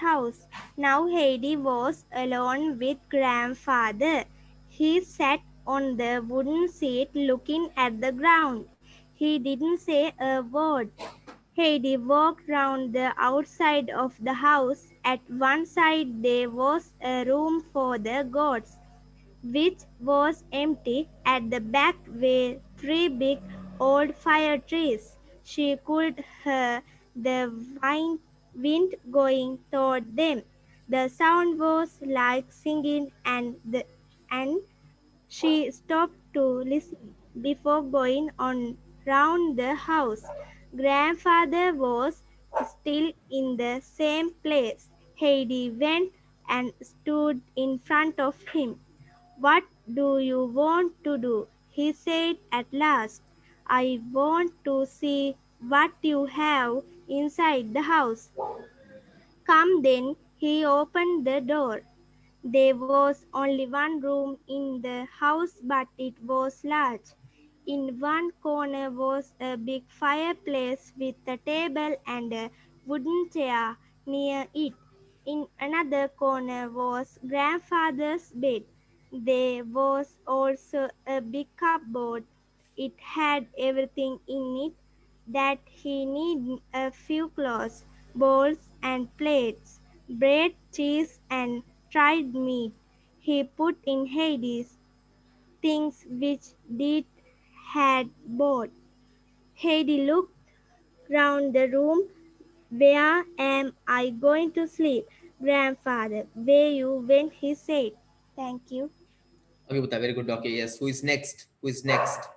house. Now Heidi was alone with grandfather. He sat on the wooden seat looking at the ground. He didn't say a word. Heidi walked round the outside of the house. At one side there was a room for the goats, which was empty. At the back were three big old fire trees. She could hear the wind going toward them. The sound was like singing, and she stopped to listen before going on round the house. Grandfather was still in the same place. Heidi went and stood in front of him. "What do you want to do?" he said at last. "I want to see what you have inside the house." "Come then." He opened the door. There was only one room in the house, but it was large. In one corner was a big fireplace with a table and a wooden chair near it. In another corner was grandfather's bed. There was also a big cupboard. It had everything in it that he needed: a few clothes, bowls and plates, bread, cheese, and dried meat. He put in Hades things which Did had bought. Heidi looked round the room. "Where am I going to sleep, grandfather?" "Where you went," he said. Thank you. Okay, Buddha, very good. Okay, yes. Who is next? Who is next?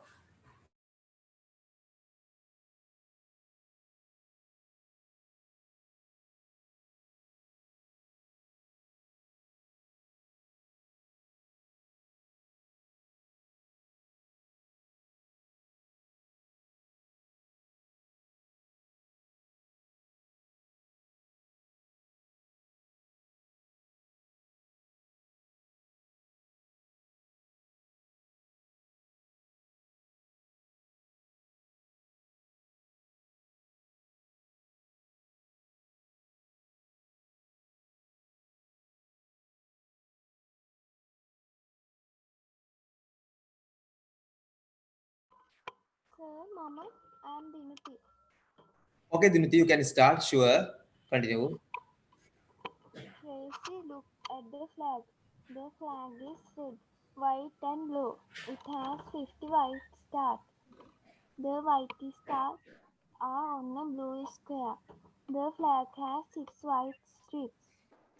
Sir, Mama, I am Dinuti. Okay, Dinuti, you can start. Sure. Continue. Tracy looked at the flag. The flag is red, white, and blue. It has 50 white stars. The white stars are on a blue square. The flag has 6 white strips.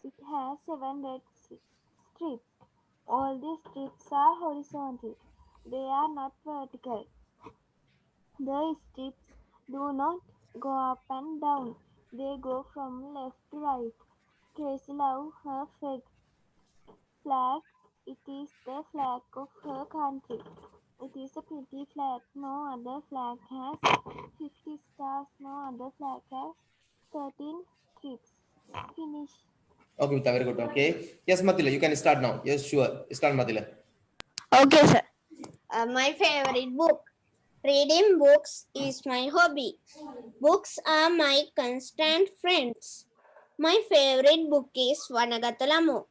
It has 7 red strips. All the strips are horizontal. They are not vertical. The strips do not go up and down. They go from left to right. Tracy loves her flag. It is the flag of her country. It is a pretty flag. No other flag has 50 stars. No other flag has 13 strips. Finish. Okay, Buddha, very good. Okay. Yes, Matila, you can start now. Yes, sure. Start, Matila. Okay, sir. My favorite book. Reading books is my hobby. Books are my constant friends. My favorite book is Vanagatalamu.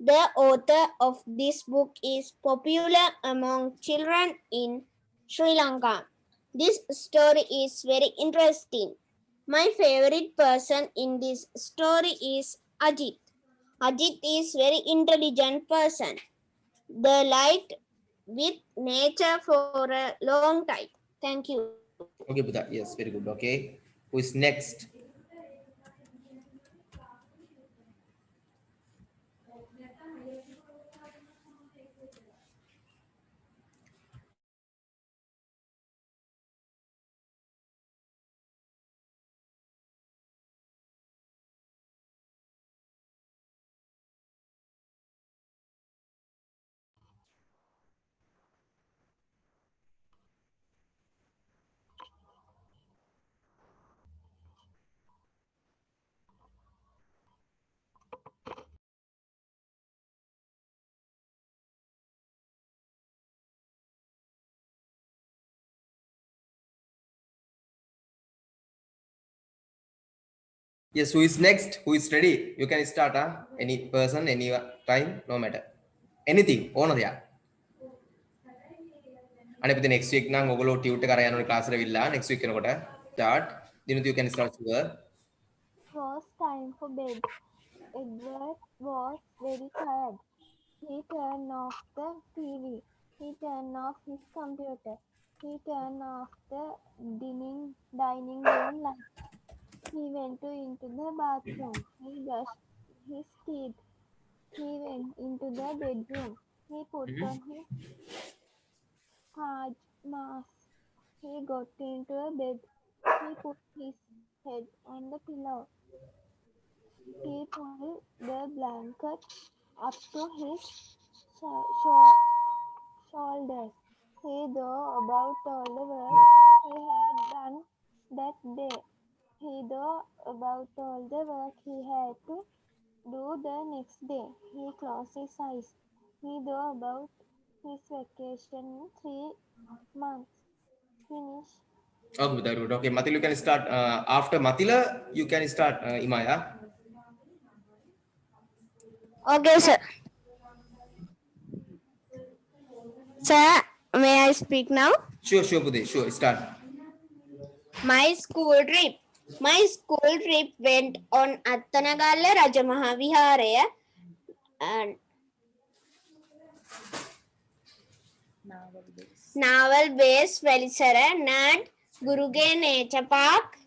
The author of this book is popular among children in Sri Lanka. This story is very interesting. My favorite person in this story is Ajit. Ajit is very intelligent person. They liked with nature for a long time. Thank you. Okay, Buddha. Yes, very good. Okay. Who is next? Yes, who is next? Who is ready? You can start. Any person, any time, no matter. Anything. On there. And if the next week na ngogolo tutor karayano class revilla next week kenokote start. Then you can start here. It was time for bed. Edward was very tired. He turned off the TV. He turned off his computer. He turned off the dining room light. He went into the bathroom. He brushed his teeth. He went into the bedroom. He put on his hard mask. He got into a bed. He put his head on the pillow. He pulled the blanket up to his shoulders. He thought about all the work he had done that day. He thought about all the work he had to do the next day. He closed his eyes. He thought about his vacation in 3 months. Finish. Okay, very good. Okay, Matil, you can start. After Matila, you can start Imaya. Okay, sir. Sir, may I speak now? Sure, Bude. Sure, start. My school trip. My school trip went on Attanagalla Rajamaha Viharaya and Naval Base Velisara and Guruge Nature Park.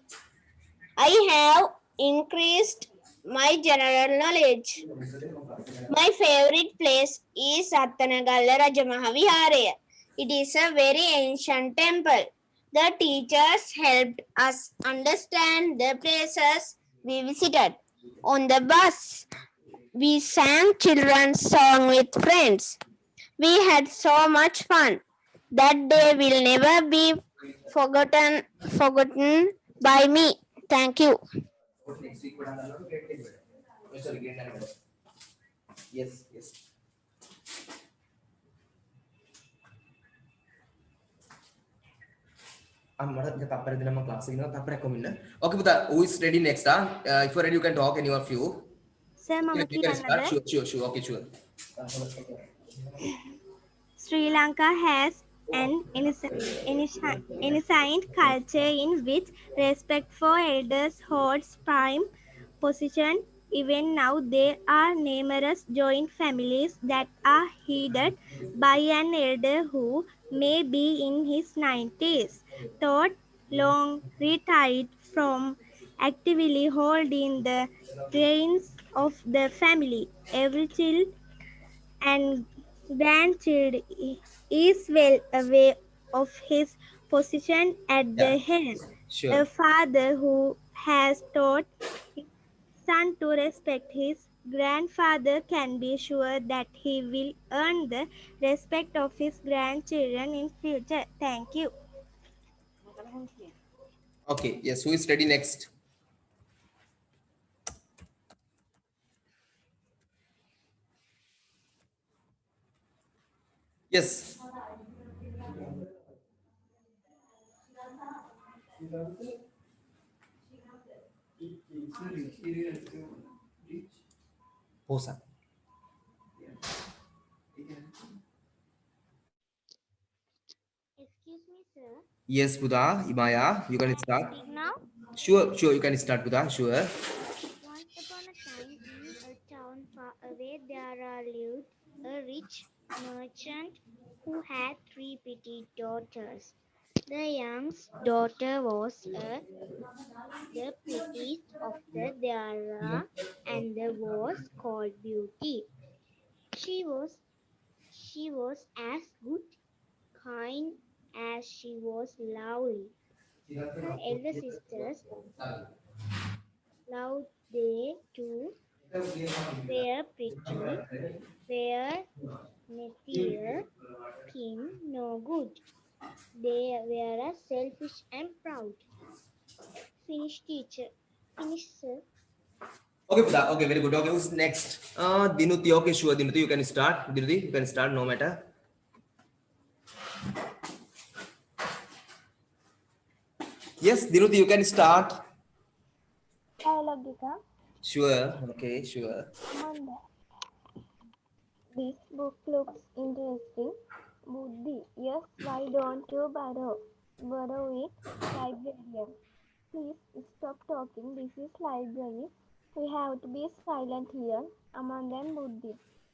I have increased my general knowledge. My favorite place is Attanagalla Rajamaha Viharaya. It is a very ancient temple. The teachers helped us understand the places we visited. On the bus, we sang children's song with friends. We had so much fun. That day will never be forgotten by me. Thank you. Yes, yes. Okay, Buddha, who is ready next? If you're ready, you can talk any of you. Sir, You Mama can start. Kiranada. Sure. Okay, sure. Sri Lanka has an ancient culture in which respect for elders holds prime position. Even now, there are numerous joint families that are headed by an elder who may be in his 90s, though long retired from actively holding the reins of the family. Every child and grandchild is well aware of his position at the Yeah, helm. sure. A father who has taught his son to respect his grandfather can be sure that he will earn the respect of his grandchildren in future. Thank you. Okay, yes, who is ready next? Yes. Posa. Excuse me, sir. Yes, Buddha, Imaya, you can May I start. speak now? Sure, you can start, Buddha, sure. Once upon a time, in a town far away, there lived a rich merchant who had three pretty daughters. The youngest daughter was the prettiest of there, and was called Beauty. She was she was as good, kind as she was lovely. Her elder sisters loved they too were pretty, were neither thin nor good. They were selfish and proud. Finish, teacher. Finish, sir. Okay, Buddha, okay, very good. Okay, who's next? Dinuti, okay, sure, Dinuti, you can start. Dinuti, you can start, no matter. Yes, Dinuti, you can start. Dialogue එක. Sure. Okay, sure. Amanda. This book looks interesting. Buddhi. Yes, why don't you borrow it? Librarian. Please stop talking. This is library. We have to be silent here. Amanda and Buddhi.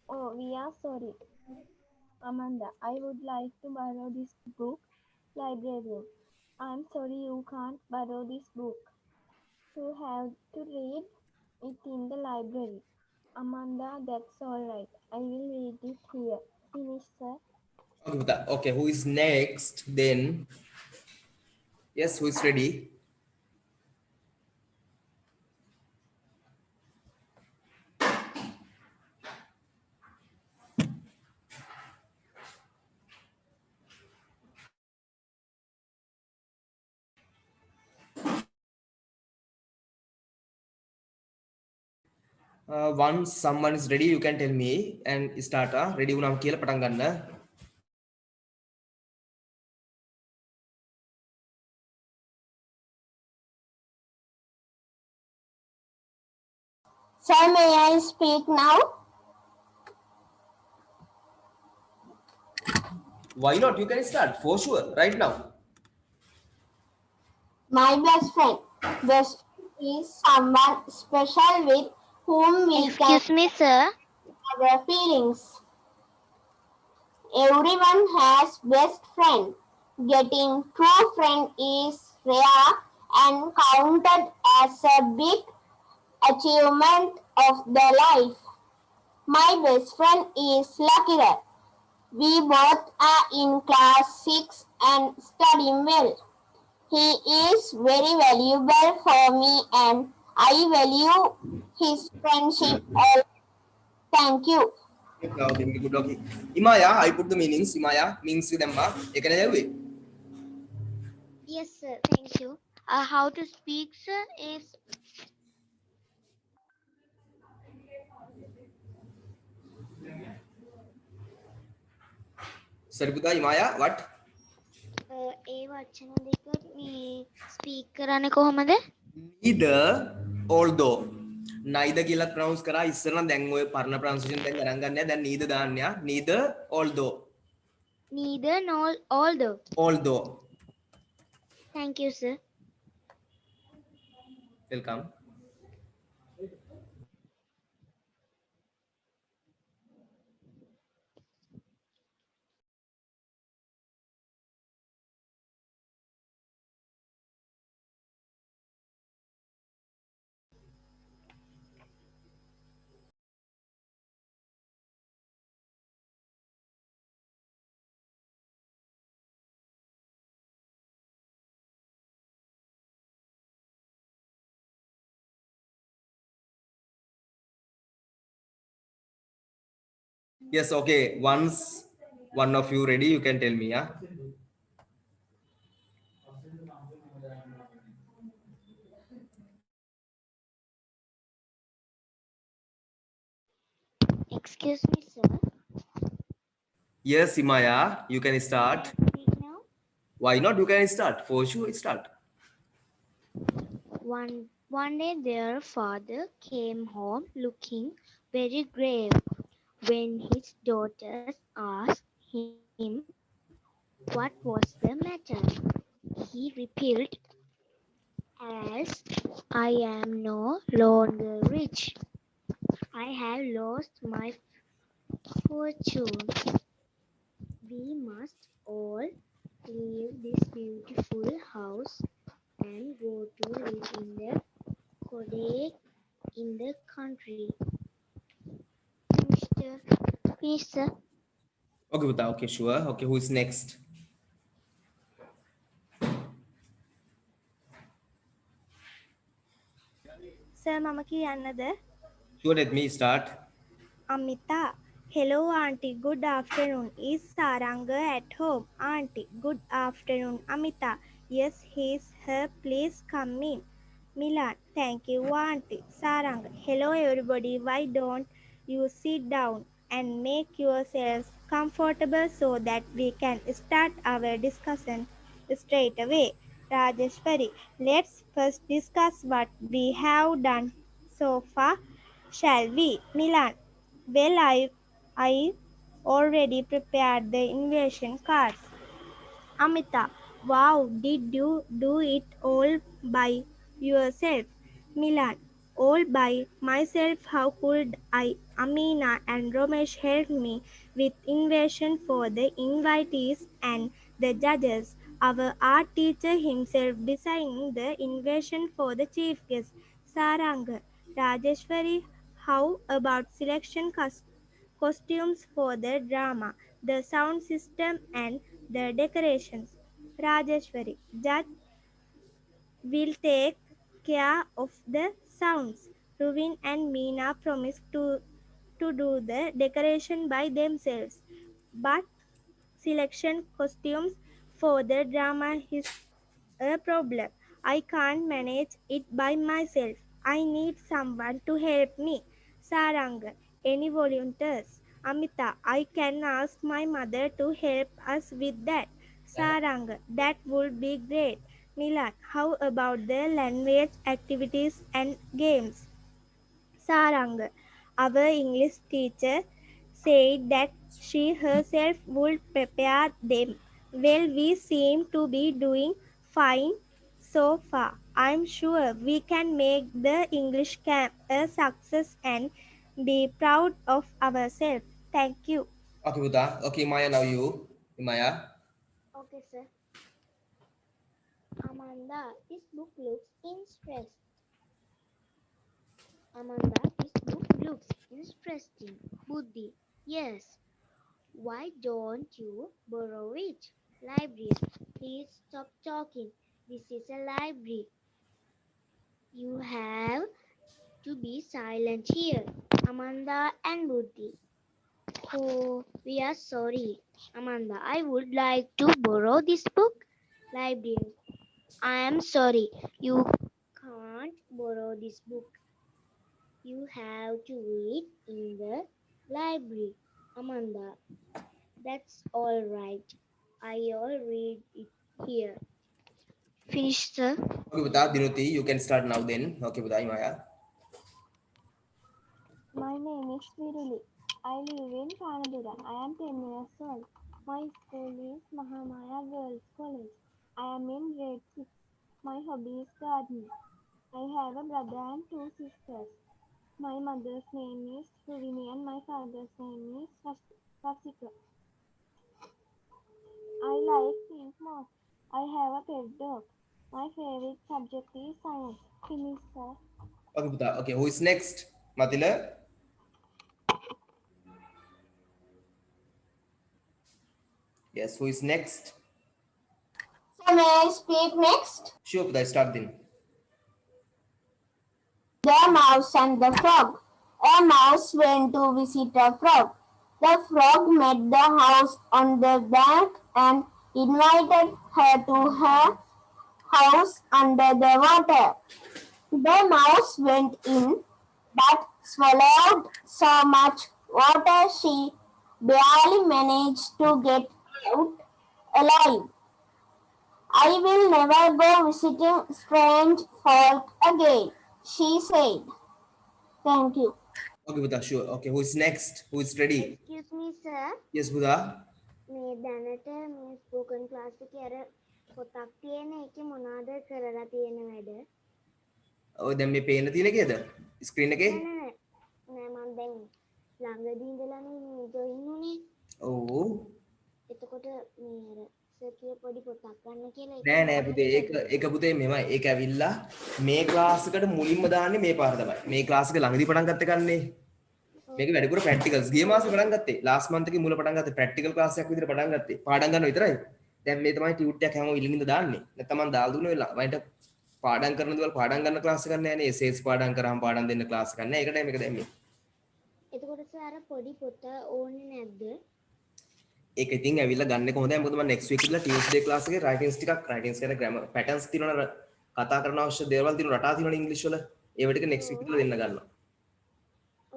Oh, we are sorry. Amanda, I would like to borrow this book. Librarian. I'm sorry you can't borrow this book. You have to read it in the library. Amanda, that's all right. I will read it here. Finish, sir. Okay, Buddha. Okay, who is next then? Yes, who is ready? Once someone is ready, you can tell me and start. Ready වුණාම කියලා පටන් ගන්න. Sir, may I speak now? Why not? You can start for sure right now. My best friend. Best friend is someone special with whom we Excuse can me, sir. share our feelings. Everyone has best friend. Getting true friend is rare and counted as a big achievement of the life. My best friend is Lucky. We both are in class 6 and studying well. He is very valuable for me and I value his friendship. Thank you. Okay, very good. Okay. Imaya, I put the meanings. Imaya means them. Ekana jawe. Yes, sir. Thank you. How to speak, sir, is Sorry, Buddha. Imaya, what? ඒ වචන දෙක මේ speak කරන්නේ කොහොමද? Neither, although. Neither කියලා pronounce කරා ඉස්සරලා දැන් ඔය පරණ pronunciation දැන් අරන් ගන්නෑ. දැන් neither දාන්නයා. Neither, although. neither nor although. Although. Thank you, sir. Welcome. Yes, okay. Once one of you ready, you can tell me, yeah? Excuse me, sir. Yes, Imaya, you can start. Speak now. Why not? You can start. For sure, start. One day their father came home looking very grave. When his daughters asked him what was the matter, he repeated, as I am no longer rich. I have lost my fortune. We must all leave this beautiful house and go to live in the cottage in the country. Finish, sir. Okay, Buddha. Okay, sure. Okay, who is next? Sir, මම කියන්නද? Sure, let me start. Amita. Hello, Auntie. Good afternoon. Is Saranga at home? Auntie. Good afternoon, Amita. Yes, he's here. Please come in. Milan. Thank you, Auntie. Saranga. Hello, everybody. Why don't you sit down and make yourselves comfortable so that we can start our discussion straight away? Rajeshwari, let's first discuss what we have done so far, shall we? Milan, well, I already prepared the invasion cards. Amita, wow, did you do it all by yourself? Milan, all by myself, how could I? Amina and Ramesh helped me with invasion for the invitees and the judges. Our art teacher himself designed the invasion for the chief guest. Saranga, Rajeshwari, how about selection costumes for the drama, the sound system, and the decorations? Rajeshwari, Judge will take care of the sounds. Ruvin and Meena promised to do the decoration by themselves, but selection costumes for the drama is a problem. I can't manage it by myself. I need someone to help me. Saranga, any volunteers? Amita, I can ask my mother to help us with that. Saranga, that would be great. Milan, how about the language activities and games? Sarang, our English teacher, said that she herself would prepare them. Well, we seem to be doing fine so far. I'm sure we can make the English camp a success and be proud of ourselves. Thank you. Okay, Buddha. Okay, Maya, now you. Maya. Okay, sir. Amanda, this book looks interesting. Amanda, this book looks interesting. Buddhi, yes. Why don't you borrow it? Librarian, please stop talking. This is a library. You have to be silent here. Amanda and Buddhi. Oh, we are sorry. Amanda, I would like to borrow this book. Librarian, I am sorry. You can't borrow this book. You have to read in the library. Amanda, that's all right. I'll read it here. Finish, sir. Okay, Buddha. Dinuti, you can start now then. Okay, Buddha, Maya. My name is Viruli. I live in Kanadura. I am 10 years old. My school is Mahamaya Girls College. I am in grade 6. My hobby is gardening. I have a brother and two sisters. My mother's name is Ruvini and my father's name is Rasika. I like pink most. I have a pet dog. My favorite subject is science. Finish, sir. Okay, Buddha. Okay, who is next? Matila? Yes, who is next? So may I speak next? Sure, Buddha, start then. The Mouse and the Frog. A mouse went to visit a frog. The frog met the house on the bank and invited her to her house under the water. The mouse went in, but swallowed so much water she barely managed to get out alive. I will never go visiting strange folk again, she said. Thank you. Okay, Buddha, sure. Okay, who is next? Who is ready? Excuse me, sir. Yes, Buddha. මේ දැනට මේ spoken class එකේ අර පොතක් තියෙන එකේ මොනවද කරලා තියෙන වැඩ? ඔය දැන් මේ පේන්න තියෙන කේද? ස්ක්‍රීන් එකේ? නෑ නෑ නෑ මම දැන් ළඟදී ඉඳලානේ මේ ජොයින් වුනේ. ඔව්. එතකොට මේ අර සර් කිය පොඩි පොතක් ගන්න කියලා නෑ නෑ පුතේ ඒක පුතේ මෙමය ඒක ඇවිල්ලා මේ ක්ලාස් එකට මුලින්ම දාන්නේ මේ පාර තමයි මේ ක්ලාස් එක ළඟදී පටන් ගත්ත එකන්නේ මේක වැඩිපුර ප්‍රැක්ටිකල්ස් ගිය මාසේ පටන් ගත්තේ ලාස්ට් මන්ත් එකේ මුල පටන් ගත්තේ ප්‍රැක්ටිකල් ක්ලාස් එකක් විදිහට පටන් ගත්තේ පාඩම් ගන්න විතරයි දැන් මේ තමයි ටියුට් එකක් හැමෝම ඉල්ලින්ද දාන්නේ නැත්නම් මම දාලා දුන්නේ වෙලා මයින්ට පාඩම් කරන දේවල් පාඩම් ගන්න ක්ලාස් එකක් නෑ නේ එසේස් පාඩම් කරාම පාඩම් දෙන්න ක්ලාස් එකක් නෑ ඒකටයි මේක දැම්මේ එතකොට සර් අර පොඩි පොත ඕනේ නැද්ද? ඒක ඉතින් ඇවිල්ලා ගන්න එක හොඳයි මොකද මම next week ඉඳලා Tuesday class එකේ writings ටිකක් writings කියන්නේ grammar patterns තියෙනවනේ කතා කරන අවශ්‍ය දේවල් තියෙනවා රටා තියෙනවනේ ඉංග්‍රීසි වල ඒව ටික next week ඉඳලා දෙන්න ගන්නවා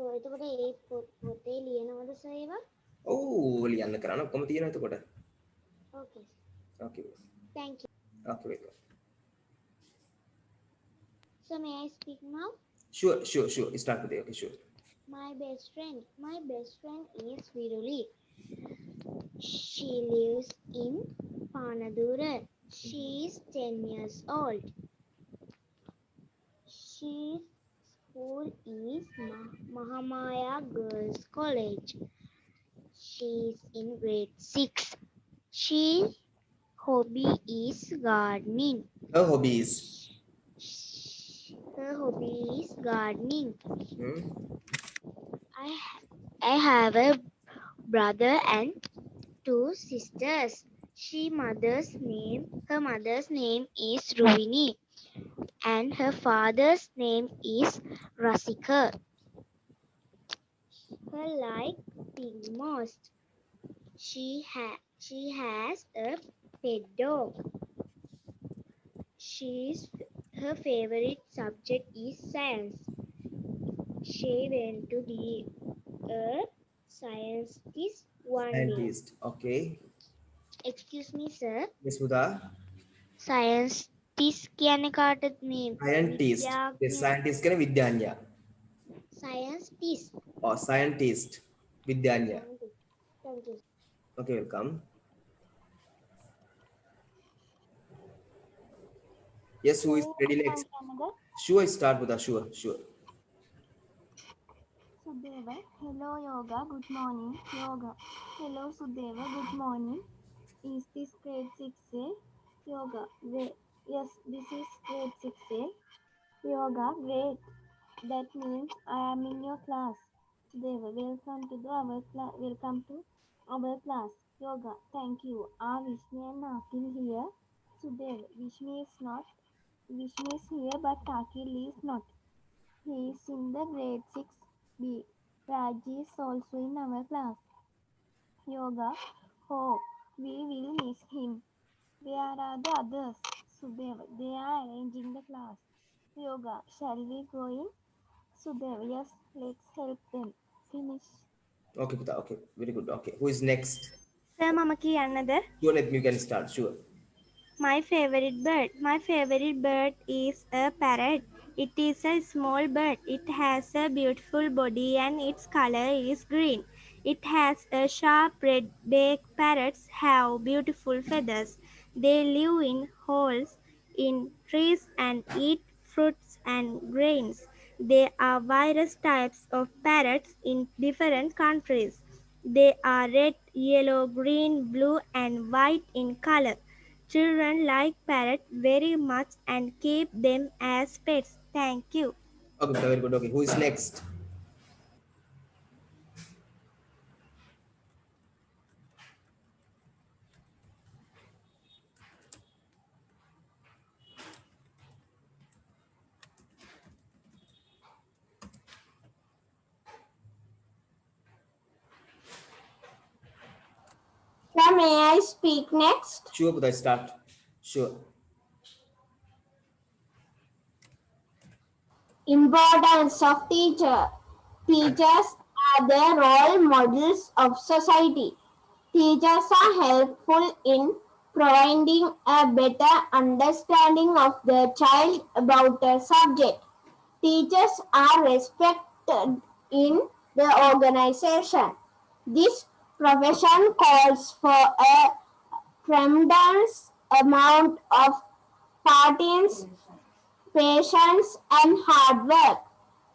ඔව් එතකොට ඒ පොතේ ලියනවද සර් ඒවා? ඔව් ලියන්න කරන්න ඔක්කොම තියෙනවා එතකොට ඕකේ. okay Thank you. okay welcome So may I speak now? Sure. Start with it. Okay, sure. My best friend. My best friend is Viruli. She lives in Panadura. She is 10 years old. She's school is Mahamaya Girls College. She's in grade 6. She hobby is gardening. Her hobbies. Her hobby is gardening. Hmm? I I have a brother and two sisters. Her mother's name is Ruvini and her father's name is Rasika. Her like pig most. She has a pet dog. She's Her favorite subject is science. She went to be a scientist one day. Scientist. Okay. Excuse me, sir. Yes, Sudha. සයින්ස්ටිස් කියන්නේ කාටද මේ Scientist. Yes, විද්‍යාඥයා scientist කියන විද්‍යාඥයා. සයින්ස්ටිස් Or scientist. විද්‍යාඥයා. thank you. Okay, welcome. Yes, who is ready next? Sure, start with us. Sure. Sudeva, hello yoga, good morning. Yoga, hello Sudeva, good morning. Is this grade 6A? Yoga, great. Yes, this is grade 6A. Yoga, great. That means I am in your class. Sudeva, welcome to our class. Yoga, thank you. Are Vishnu and Akil here? Sudeva, Vishnu is here but Akil is not. He is in the grade 6B. Raji is also in our class. Yoga. Oh, we will miss him. Where are the others? Sudeva. They are arranging the class. Yoga. Shall we go in? Sudeva. Yes, let's help them. Finish. Okay, Pita. Okay, very good. Okay, who is next? Sir, Mama කියන්නද? Sure, let me can start. Sure. My favorite bird. My favorite bird is a parrot. It is a small bird. It has a beautiful body and its color is green. It has a sharp red beak. Parrots have beautiful feathers. They live in holes in trees and eat fruits and grains. There are various types of parrots in different countries. They are red, yellow, green, blue, and white in color. Children like parrots very much and keep them as pets. Thank you. Okay, Pita, very good. Okay, who is next? Sir, may I speak next? Sure, Pita, start. Sure. Importance of teacher. Teachers are the role models of society. Teachers are helpful in providing a better understanding of the child about a subject. Teachers are respected in the organization. This profession calls for a tremendous amount of patience, and hard work.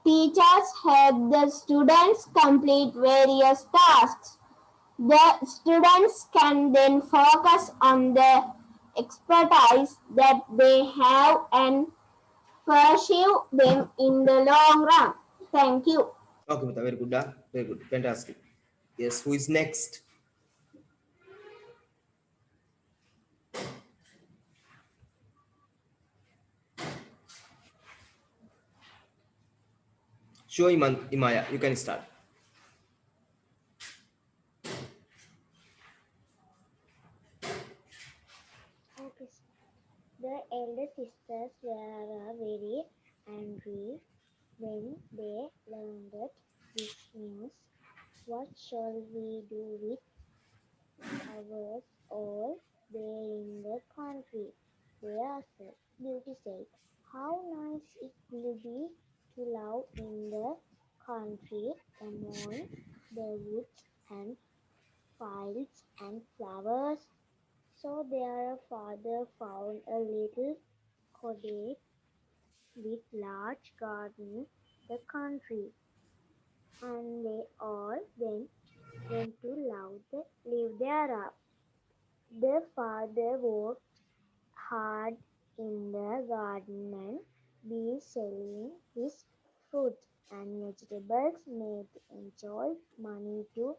Teachers help the students complete various tasks. The students can then focus on the expertise that they have and pursue them in the long run. Thank you. Okay, Pita, very good. Very good. Fantastic. Yes, who is next? Sure, Imaya, you can start. Okay. The elder sisters were very angry when they learned this news. What shall we do with ours all day in the country? They asked. Beauty said, How nice it will be to live in the country among the woods and fields and flowers. So their father found a little cottage with large garden the country, and they all went to live there. The father worked hard in the garden and be selling his fruit and vegetables made enjoy money to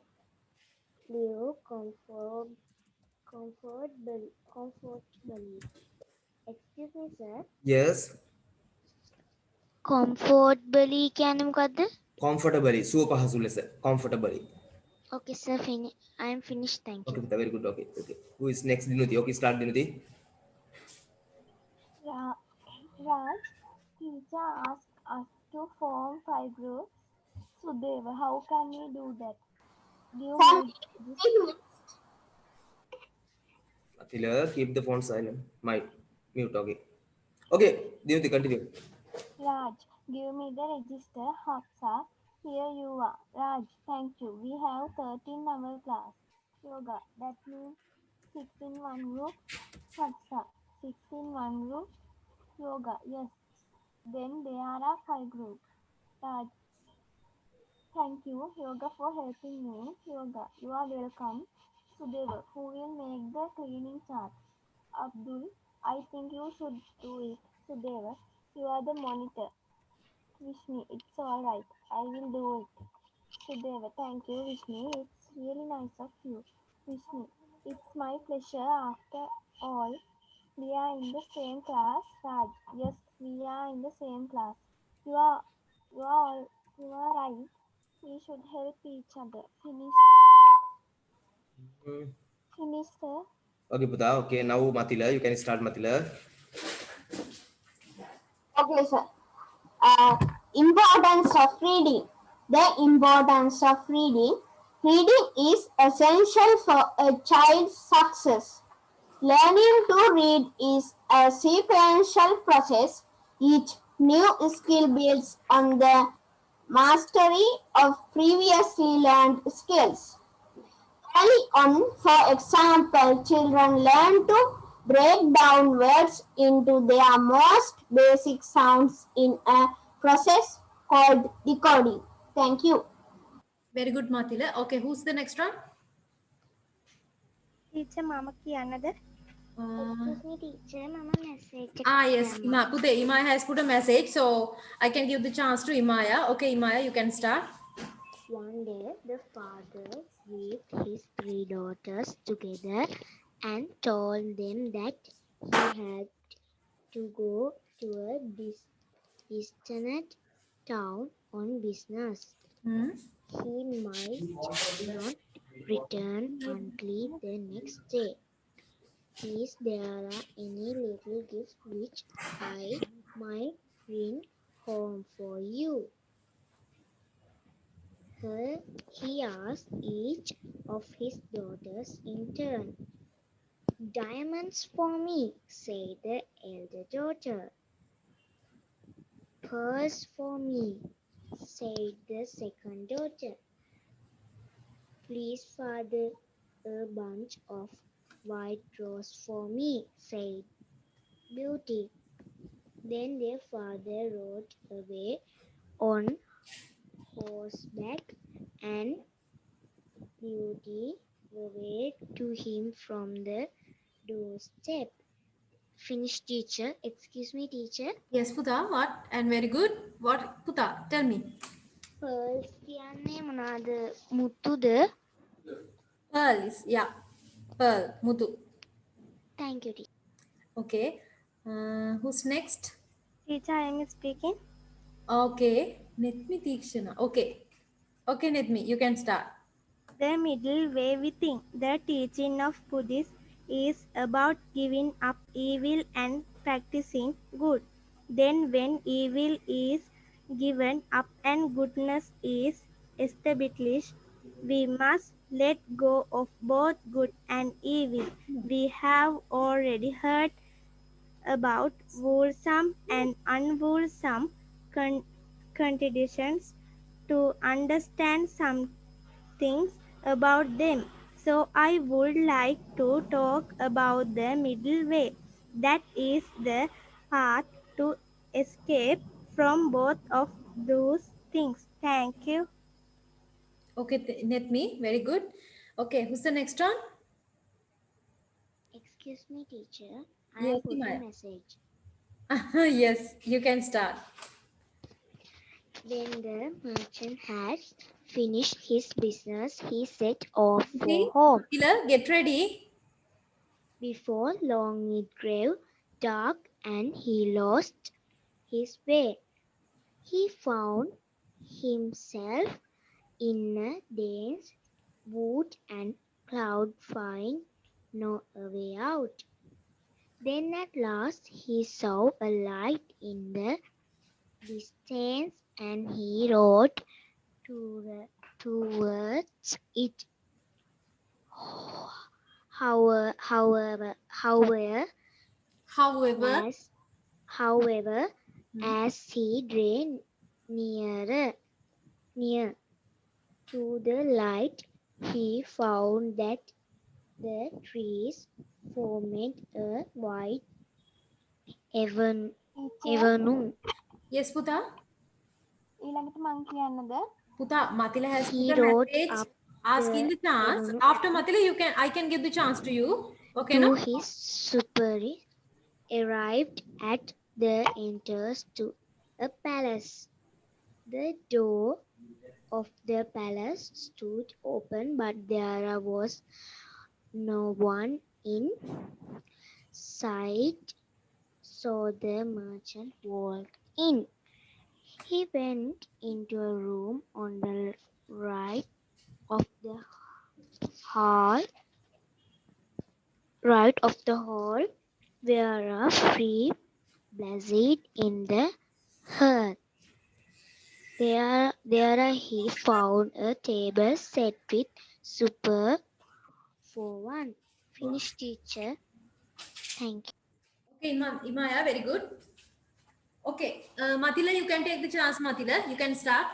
live comfortably. Excuse me, sir. Yes. Comfortably කියන්නේ මොකද්ද? Comfortably. සුව පහසු ලෙස. Comfortably. Okay, sir. I am finished. Thank you. Okay, Pita, very good. Okay, okay. Who is next? Dinuti. Okay, start Dinuti. Raj, teacher asked us to form 5 groups. Sudeva, how can we do that? Give me this. Mathila, keep the phone silent. Mic. Mute. Okay. Okay, Dinuti, continue. Raj, give me the register. Hafsa, here you are. Raj, thank you. We have 13 in our class. Yoga, that means 6 in one group. Hafsa, 6 in one group. Yoga, yes. Then there are 5 groups. Raj, thank you, Yoga, for helping me. Yoga, you are welcome. Sudeva, who will make the cleaning chart? Abdul, I think you should do it. Sudeva, you are the monitor. Vishnu, it's alright. I will do it. Sudeva, thank you, Vishnu. It's really nice of you. Vishnu, it's my pleasure. After all, we are in the same class. Raj, yes, we are in the same class. You are right. We should help each other. Finish, sir. Okay, Pita. Okay, now Mathila, you can start Mathila. Okay, sir. Importance of reading. The importance of reading. Reading is essential for a child's success. Learning to read is a sequential process. Each new skill builds on the mastery of previously learned skills. Early on, for example, children learn to break down words into their most basic sounds in a process called decoding. Thank you. Very good, Mathila. Okay, who's the next one? Teacher, Mama කියන්නද? Excuse me, teacher. Mama message. Yes, Pute, Imaya has put a message, so I can give the chance to Imaya. Okay, Imaya, you can start. One day, the father with his 3 daughters together and told them that he had to go to a distant town on business. He might not return until the next day. Is there any little gift which I might bring home for you? He asked each of his daughters in turn. Diamonds for me, said the elder daughter. Pearls for me, said the second daughter. Please, father, a bunch of white rose for me, said Beauty. Then their father rode away on horseback, and Beauty waved to him from the doorstep. Finish, teacher. Excuse me, teacher. Yes, Puta, what? And very good. What, Puta? Tell me. Pearls කියන්නේ මොනවාද? මුතුද? Pearl is, yeah. Pearl, Mutu. Thank you, teacher. Okay. Who's next? Teacher, I am speaking. Okay. Netmi Tikshana. Okay. Okay, Netmi, you can start. The middle way we think. The teaching of Buddhists is about giving up evil and practicing good. Then when evil is given up and goodness is established, we must let go of both good and evil. We have already heard about wholesome and unwholesome con- conditions to understand some things about them. So, I would like to talk about the middle way. That is the path to escape from both of those things. Thank you. Okay, Netmi, very good. Okay, who's the next one? Excuse me, teacher. I Yes, have put a Himaya. message. Yes, you can start. When the merchant had finished his business, he set off for See, home. Matila, get ready. Before long, it grew dark and he lost his way. He found himself in a dense wood and cloud, find no way out. Then at last he saw a light in the distance and he rode towards it. However, As however, hmm, as he drew near to the light, he found that the trees formed a wide Teacher, avenue. yes, Puta. ඊළඟට මං කියන්නද? Puta, Matila has He put a rode message up asking the the chance. avenue After and Matila, I can give the chance to you. Okay, to no? his superior arrived at the entrance to a palace. The door of the palace stood open, but there was no one in sight, so the merchant walked in. He went into a room on the right of the hall, where a free blazed in the hearth. There he found a table set with supper for one. Finish, teacher. Thank you. Okay, Imaya, very good. Okay, Matila, you can take the chance, Matila. You can start.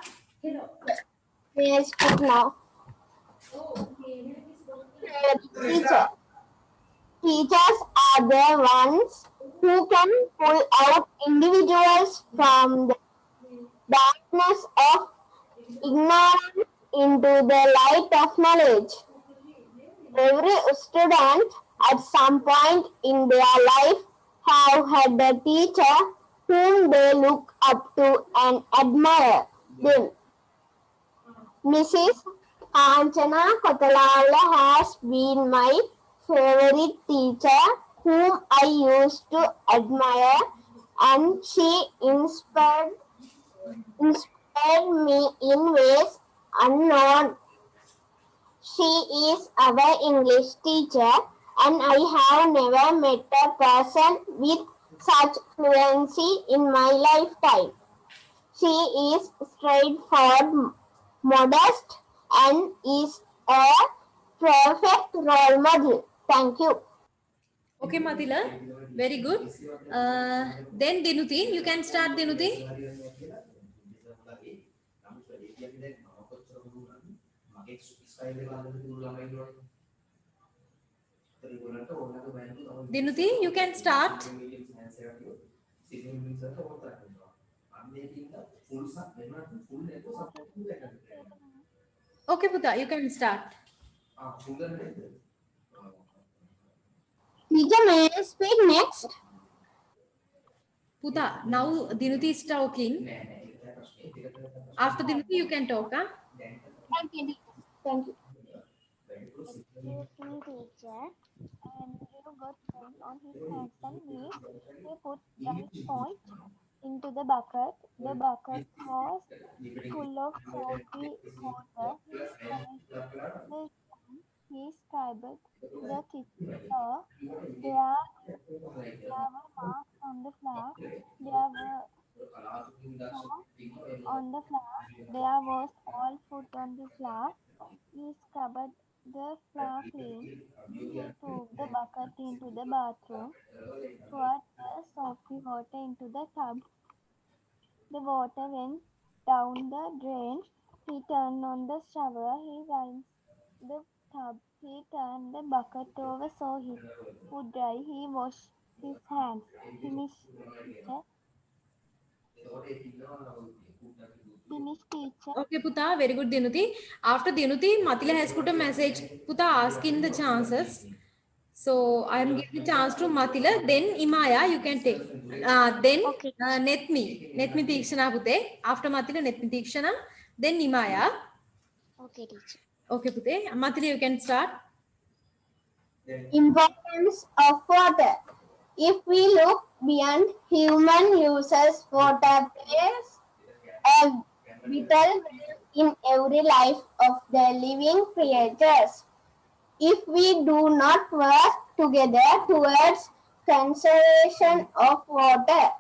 Yes, but now. Teacher. Teachers are the ones who can pull out individuals from the darkness of ignorance into the light of knowledge. Every student at some point in their life have had a teacher whom they look up to and admire them. Mrs. Kanchana Kotalala has been my favorite teacher whom I used to admire, and she inspired me in ways unknown. She is our English teacher, and I have never met a person with such fluency in my lifetime. She is straightforward, modest, and is a perfect role model. Thank you. Okay, Matila, very good. Then Dinuti, you can start, Dinuti. Dinuti, you can start. Okay, Puta, you can start. Teacher, may I speak next? Puta, now Dinuti is talking. After Dinuti, you can talk, huh? Thank you. Thank you. Excuse me, teacher. And you got pen on his hands and knees. He put right point into the bucket. The bucket was full of salty water. He scraped the ground. He scrubbed the kitchen floor. There were marks on the floor. There were marks on the floor. There was all food on the floor. He scrubbed The floor clean, he threw the bucket into the bathroom, poured the soapy water into the tub. The water went down the drain. He turned on the shower. He rinsed the tub. He turned the bucket over so it would dry. He washed his hands. Teacher. Finish, teacher. Okay, Puta, very good, Dinuti. After Dinuti, Matila has put a message. Puta asking the chances. So I'm giving the chance to Matila. Then Imaya, you can take. Then Okay. Netmi Tikshana Pute. After Matila, Netmi Tikshana. Then Imaya. Okay, teacher. Okay, Pute. Matila, you can start. Importance of water. If we look beyond human uses, water plays a vital role in every life of the living creatures. If we do not work together towards conservation of water,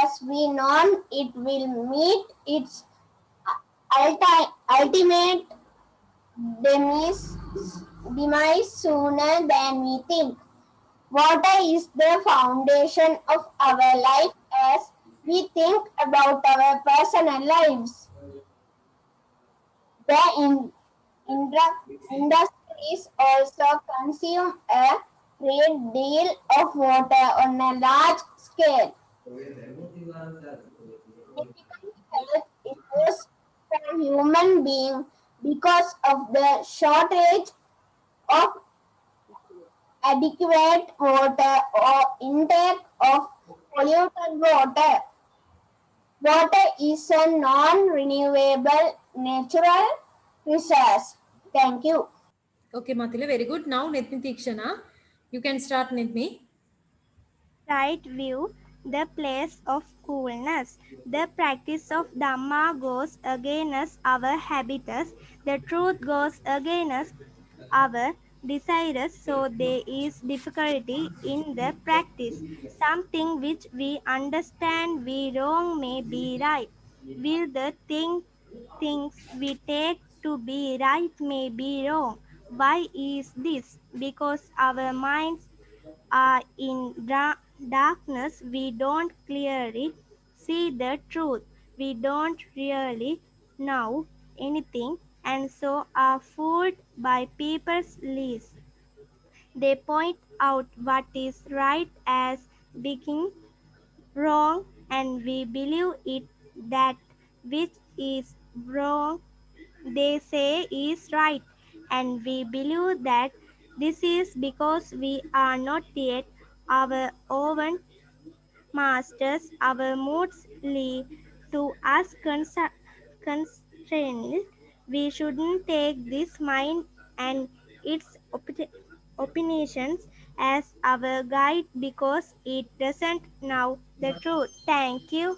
as we know, it will meet its ultimate demise, demise sooner than we think. Water is the foundation of our life as we think about our personal lives. The industries also consume a great deal of water on a large scale. Significant health issues for human beings because of the shortage of adequate water or intake of polluted water. Water is a non-renewable natural resource. Thank you. Okay, Matila, very good. Now Netmi Tikshana. You can start, Netmi. Right view, the place of coolness. The practice of Dhamma goes against our habitus. The truth goes against our desires, so there is difficulty in the practice. Something which we understand we wrong may be right. Will the things we take to be right may be wrong. Why is this? Because our minds are in darkness, we don't clearly see the truth. We don't really know anything and so are fooled by people's lies. They point out what is right as being wrong, and we believe it. That which is wrong they say is right, and we believe that this is because we are not yet our own masters. Our moods lead to us constrained. We shouldn't take this mind and its opinions as our guide because it doesn't know the truth. Thank you.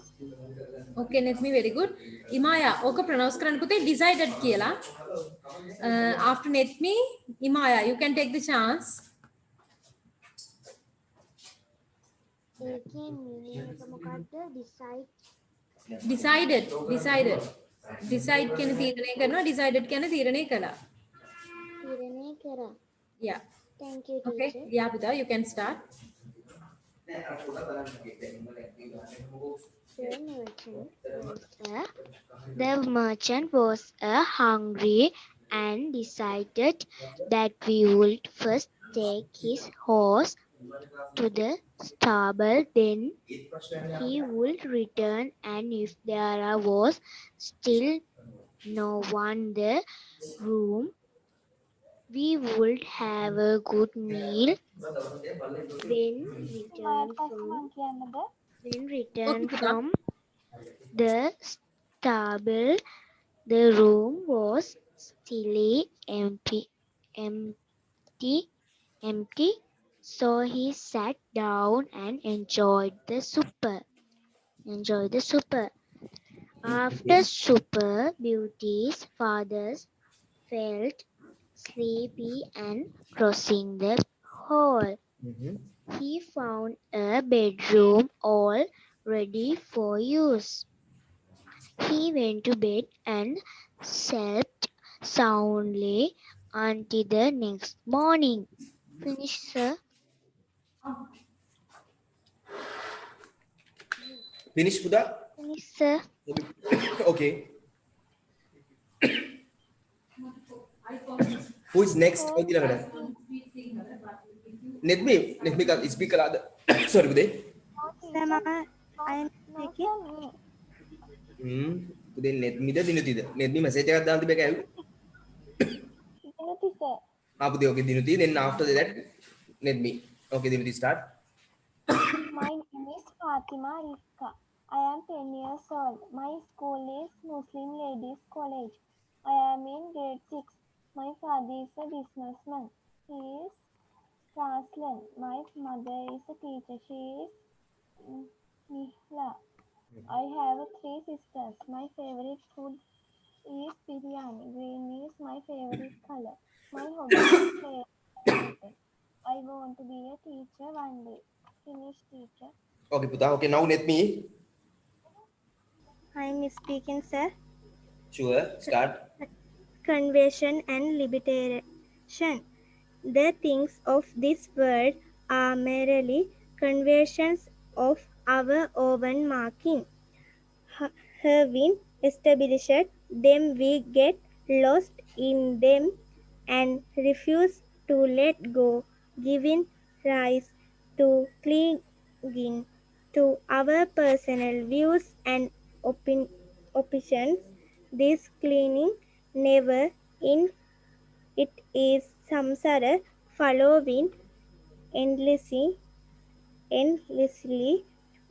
Okay, Netmi, very good. Imaya, okay, pronounce karan pute decided kiyala. After Netmi, Imaya, you can take the chance. ඒකේ meaning එක මොකක්ද? Decide. Decided. Decide කියන තීරණය කරනවා, decided කියන තීරණය කළා. තීරණය කරා. Yeah. Thank you, Okay, teacher. yeah, Pita, you can start. The merchant was hungry and decided that we would first take his horse to the stable, then he would return, and if there was still no one in the room, we would have a good meal. When returned from the stable, the room was still empty. So he sat down and enjoyed the supper. After supper, Beauty's father felt sleepy and crossing the hall, he found a bedroom all ready for use. He went to bed and slept soundly until the next morning. Finish, sir. Finish Puda? Finish, sir. Okay. Who is next? Whole Okay, let me speak kalada. Sorry, Pude. no Sir, teacher. I am No, speaking. sir, me. Pude net me da dinutida. Net me message එකක් දාන්න තිබේ කෑවි. Dinuti, sir. Pude okay dinuti. Then after that, net me. Okay, dinuti start. My name is Fatima Rifka. I am 10 years old. My school is Muslim Ladies College. I am in grade 6. My father is a businessman. He is Raslan. My mother is a teacher. She is Nihla. I have 3 sisters. My favorite food is biryani. Green is my favorite color. My hobby is playing badminton. I want to be a teacher one day. Finish, teacher. Okay, Puda. Okay, now net me. I am speaking, sir. Sure, start. Conversion and liberation. The things of this world are merely conversions of our own marking. Having established them, we get lost in them and refuse to let go, giving rise to clinging to our personal views and opinions. This clinging never in it is samsara, following endlessly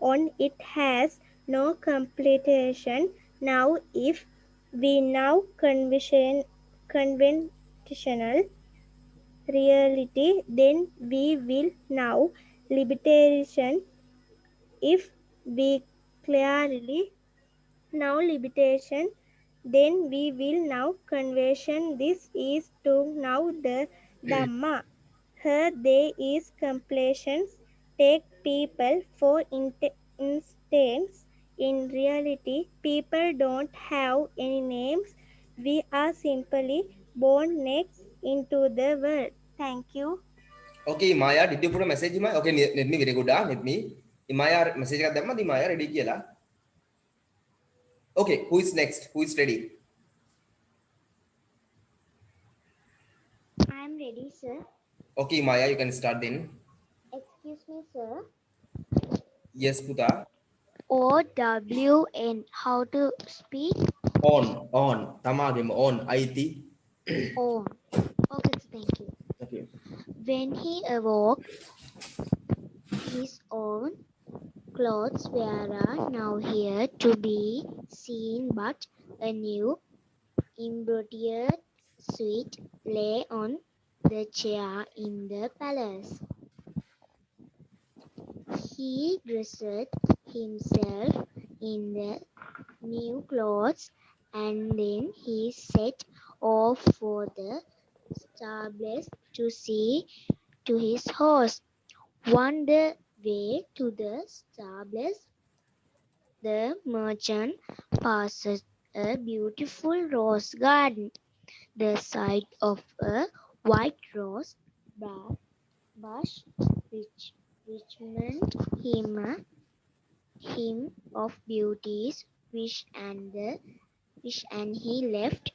on. It has no completion. Now, if we now conventional reality, then we will now liberation. If we clearly now liberation, then we will now conversion. This is to now the Dhamma. Here there is completion. Take people for instance. In reality, people don't have any names. We are simply born next into the world. Thank you. Okay, Maya, did you put a message in my? Okay, let me very good. Let me. Maya message got them. The Maya ready kiyala. Okay, who is next? Who is ready? I am ready, sir. Okay, Maya, you can start then. Excuse me, sir. Yes, Puta. OWN. How to speak? On. Tamagem on. IT. On. Okay, sir, thank you. Okay. When he awoke, his own clothes were now here to be seen, but a new embroidered suit lay on the chair in the palace. He dressed himself in the new clothes and then he set off for the stables to see to his horse. On the way to the stables, the merchant passes a beautiful rose garden. The sight of a white rose bush Richmond him of beauty's wish and he left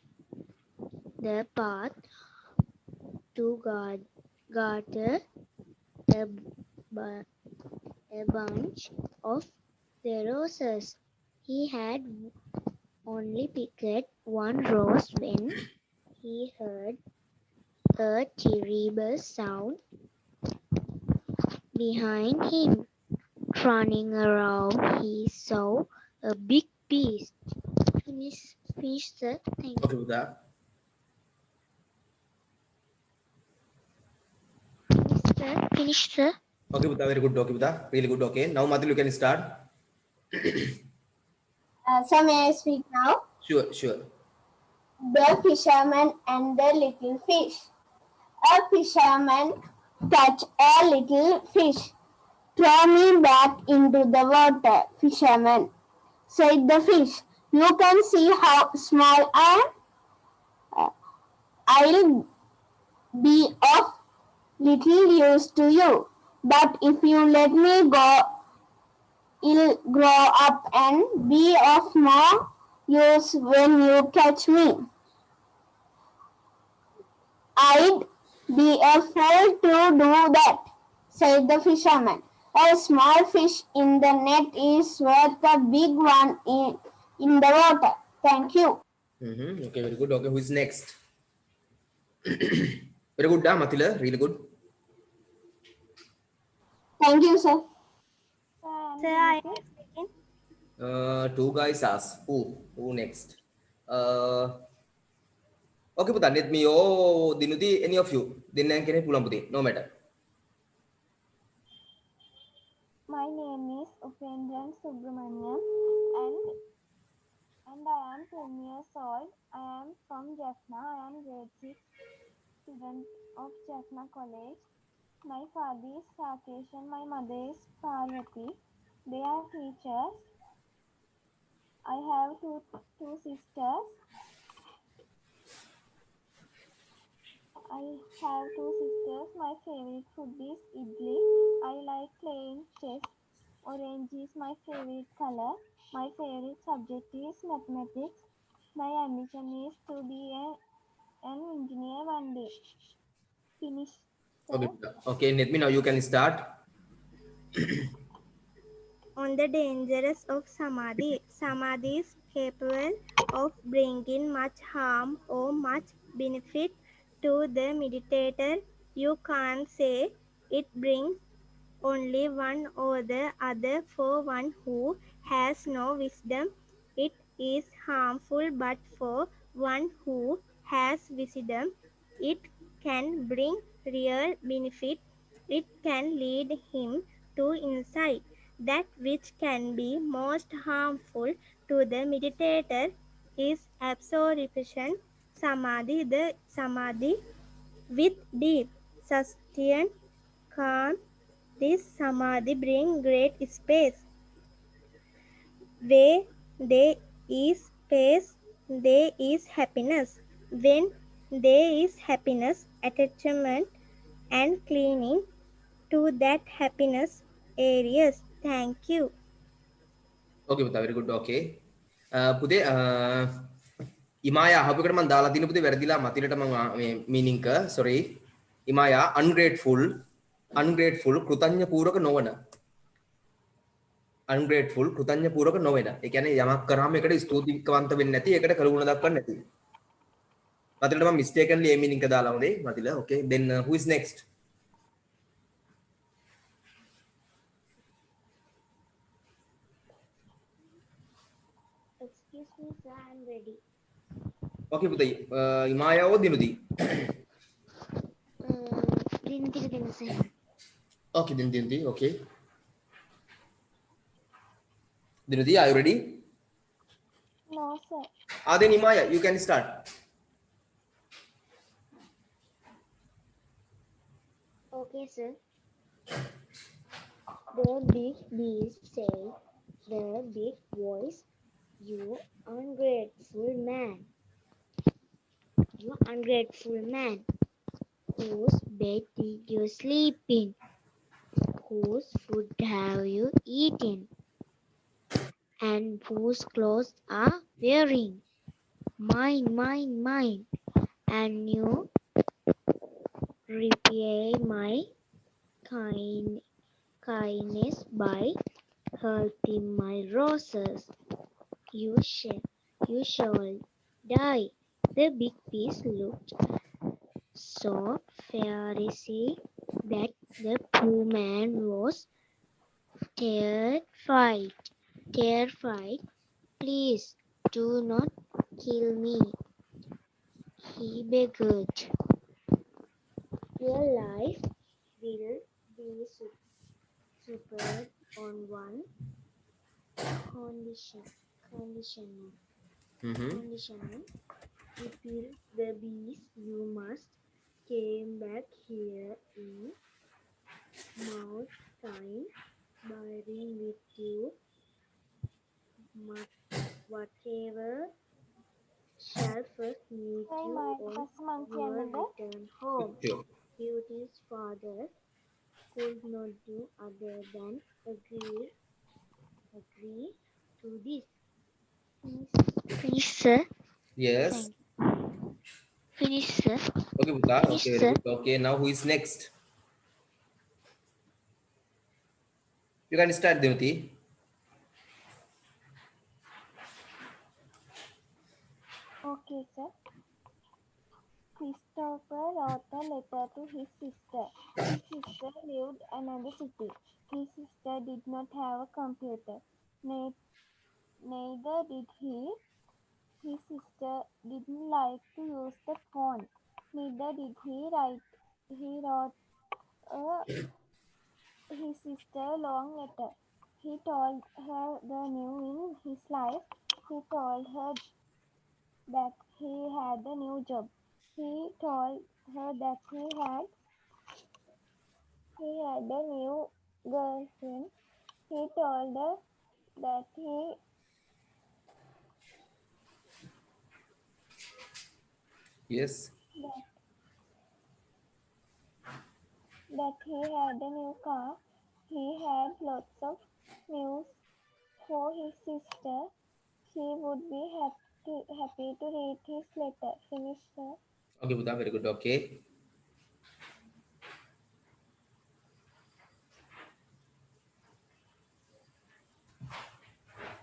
the path to gather a, a bunch of the roses. He had only picked one rose when he heard a terrible sound behind him. Running around, he saw a big beast. Finish, sir. Thank Okay, you. Puta. Finish, sir. Okay, Puta. Very good. Okay, Puta. Really good. Okay. Now, Matil, you can start. So may I speak now? Sure. The fisherman and the little fish. A fisherman catch a little fish. Throw me back into the water, fisherman, said the fish. You can see how small I am. I'll be of little use to you. But if you let me go, I'll grow up and be of more use when you catch me. I'd be a fool to do that, said the fisherman. A small fish in the net is worth a big one in the water. Thank you. Okay, very good. Okay, who is next? Very good, Mathila. Really good. Thank you, sir. Sir, I am Sir, I Dinuti. am speaking. Two guys ask. Who next? Okay, puta. Let me. Oh, Dinuti, any of you. Then I can pull puti. No matter. My name is Upendran Subramaniam and I am 10 years old. I am from Jaffna. I am grade 6 student of Jaffna College. My father is Rakesh and my mother is Parvati. They are teachers. I have two sisters. My favorite food is idli. I like playing chess. Orange is my favorite color. My favorite subject is mathematics. My ambition is to be an engineer one day. Finish, Okay, sir. puta. Okay, let me now. You can start. On the dangers of samadhi. Samadhi is capable of bringing much harm or much benefit to the meditator. You can't say it brings only one or the other. For one who has no wisdom, it is harmful, but for one who has wisdom, it can bring real benefit. It can lead him to insight. That which can be most harmful to the meditator is absorption, samadhi, the samadhi with deep, sustained calm. This samadhi brings great space. Where there is space, there is happiness. When there is happiness, attachment and clinging to that happiness areas. Thank you. Okay, puta. Very good. Okay. Pude. Imaya, happy කරමන් දාලා දින පුතේ වැරදිලා මතිලට මම මේ meaning එක sorry. Imaya ungrateful කෘතඥ පූර්වක නොවන ungrateful කෘතඥ පූර්වක නොවන. ඒ කියන්නේ යමක් කරාම ඒකට ස්තුතිවන්ත වෙන්නේ නැති, ඒකට කරුණ දක්වන්නේ නැති. මතිලට මම mistakenly මේ meaning එක දාලා හොඳේ මතිල. Okay, then who is next? Excuse me, sir, I'm ready. Okay පුතේ Imaya or Dinuti? Dinuti දෙන්න sir. Okay, then Dinuti. Okay. Dinuti, are you ready? No, sir. Then Imaya, you can start. Okay, sir. The big beast said, the big voice, you ungrateful man. You ungrateful man. Whose bed did you sleep in? Whose food have you eaten? And whose clothes are wearing? Mine, mine, mine. And you repay my kindness by hurting my roses. You shall die. The big beast looked so fiercely that the poor man was terrified. Please do not kill me, he begged. Your life will be supered on one condition. If the beast, you must came back here in Mount Time, bearing with you whatever shall first meet Sorry, you my on first monkey your another. return home. Sure. Beauty's father could not do other than agree to this. Finish, sir. Yes. Thank you. Finish, sir. Okay, Buddha. Finish, Okay, very sir. good. Okay, now who is next? You can start, Devuti. Okay, sir. Christopher wrote a letter to his sister. His sister lived another city. His sister did not have a computer. Neither did he. His sister didn't like to use the phone. Neither did he write. He wrote his sister a long letter. He told her the new in his life. He told her that he had a new job. He told her that he had a new girlfriend. He told her that Yes. that, that he had a new car. He had lots of news for his sister. She would be happy to read his letter. Finish, sir. Okay, Buddha. Very good. Okay.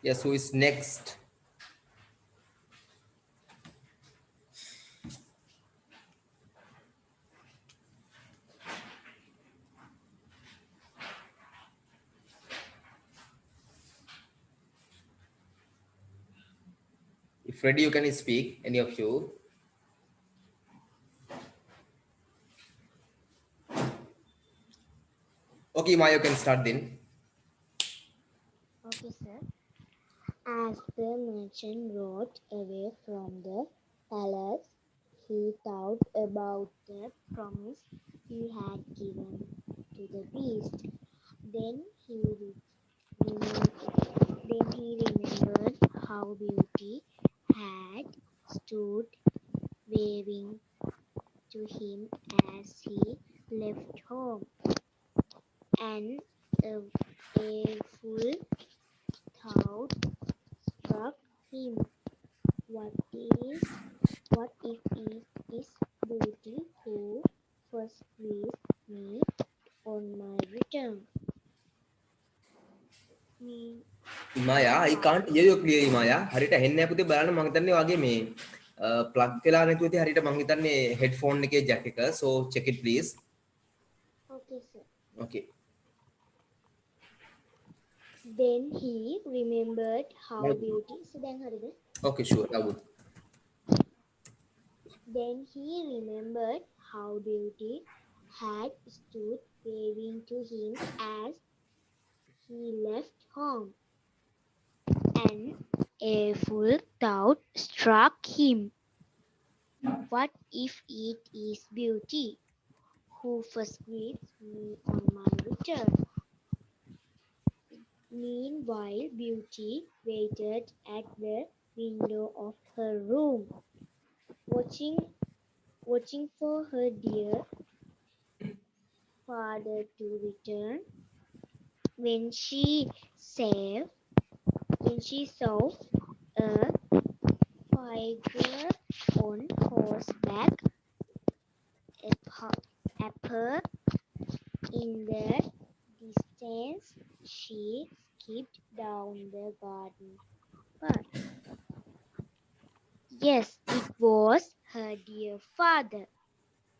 Yes, who is next? If ready, you can speak. Any of you? Okay, Maya, you can start then. Okay, sir. As the merchant rode away from the palace, he thought about the promise he had given to the beast. Then remembered how Beauty had stood waving to him as he left home, and a full thought struck him. What if it is Beauty who first greets me on my return? Maya, I can't hear you clearly, Maya. හරියට ඇහෙන්නේ නැහැ පුතේ බලන්න මම හිතන්නේ වගේ මේ plug වෙලා නැතුව ඉතින් හරියට මම හිතන්නේ headphone එකේ jack එක. So check it please. Okay, sir. Okay. Then he remembered how Now- Beauty. So then, හරිද? Okay, sure. Now good. Then he remembered how Beauty had stood waving to him as he left home, and a full thought struck him. What if it is Beauty who first greets me on my return? Meanwhile, Beauty waited at the window of her room, watching for her dear father to return. When she saw a figure on horseback appear in the distance, she skipped down the garden path. Yes, it was her dear father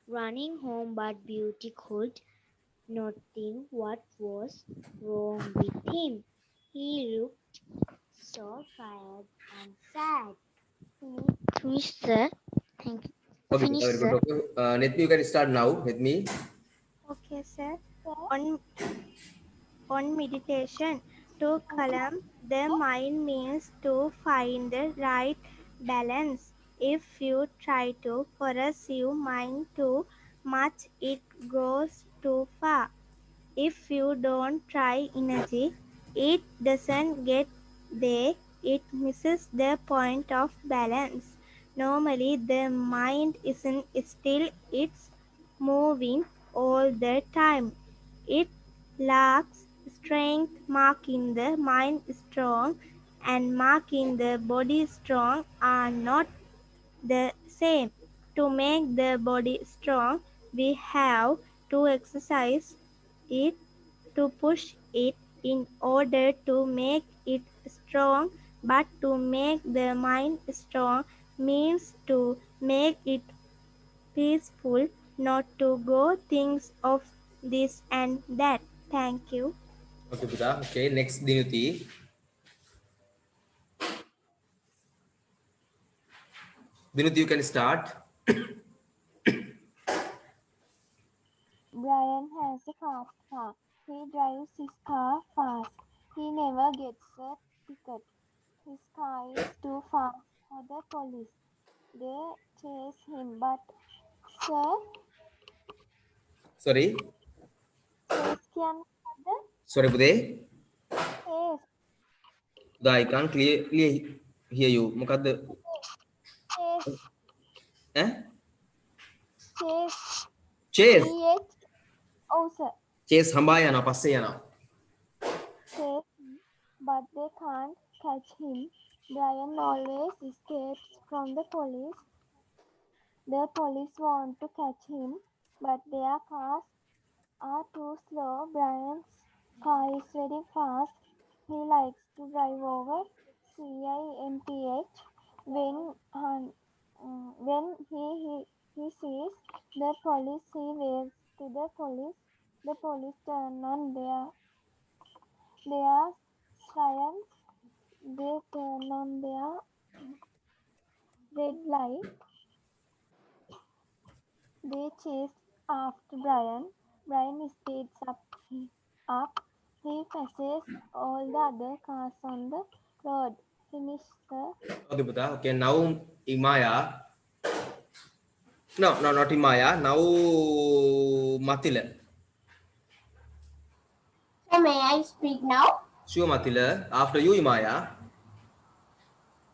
running home, but Beauty could not think what was wrong with him. He looked so tired and sad. Finish, sir. Thank you. Okay, Finish, very sir. good. Okay. Let me, you can start now with me. Okay, sir. On meditation, to calm the mind means to find the right balance. If you try to force your mind too much, it goes too far. If you don't try energy, it doesn't get there, it misses the point of balance. Normally, the mind isn't still, it's moving all the time. It lacks strength, making the mind strong and making the body strong are not the same. To make the body strong, we have to exercise it, to push it in order to make it strong, but to make the mind strong means to make it peaceful, not to go things of this and that. Thank you. Okay, Buddha. Okay, next Dinuti. Dinuti, you can start. Brian has a fast car. He drives his car fast. He never gets a ticket. His car is too fast for the police. They chase him, but sir, Sorry. chase can the Sorry, Buddha. chase, Buddha, I can't clearly hear you. Mukad. chase, Eh? chase, Chase. CH, oh sir, Chase hamba yana, passe yana. chase him, but they can't catch him. Brian always escapes from the police. The police want to catch him, but their cars are too slow. Brian's car is very fast. He likes to drive over CINTH when he sees the police. He waves to the police. The police turn on their sirens. They turn on their red light. They chase after Brian. Brian speeds up. He passes all the other cars on the road. Finish, sir. Okay, Buddha. Okay, now Imaya. No, no, not Imaya. Now Matila. So may I speak now? Sure, Matila. After you, Imaya.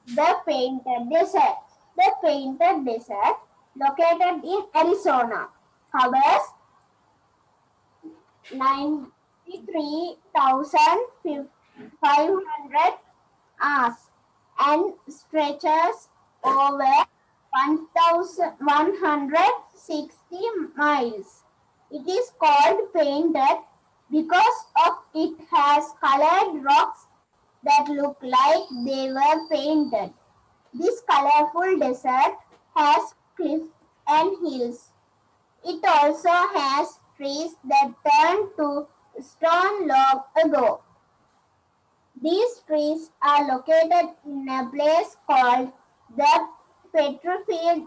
The Painted Desert. The Painted Desert, located in Arizona, covers 93,500 acres and stretches over 1,160 miles. It is called painted because of it has colored rocks that look like they were painted. This colorful desert has cliffs and hills. It also has trees that turned to stone long ago. These trees are located in a place called the Petrified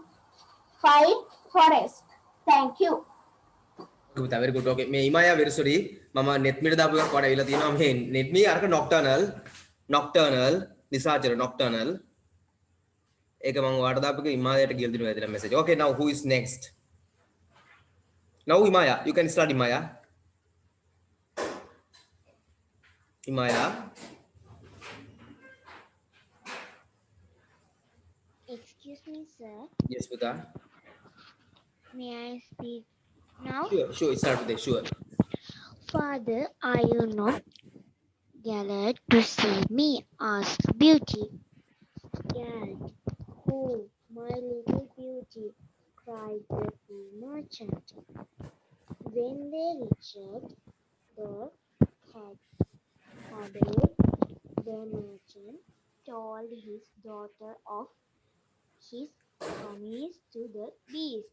Forest. Thank you. Okay, very good. Okay, me Imaya very sorry. Mama net me dah bukan kau dah ilat ini. Mama net me arka nocturnal. Nisajar nocturnal. Eka mang water dah bukan Imaya tak gildi nuai dalam message. Okay, now who is next? Now Imaya, you can start Imaya. Imaya. Excuse me, sir. Yes, Buddha. May I speak now? Sure, start with it. Sure. Father, are you not glad to see me? Asked Beauty. Glad. Oh, my little Beauty, cried the tea merchant. When they reached the cabin, the merchant told his daughter of his promise to the beast.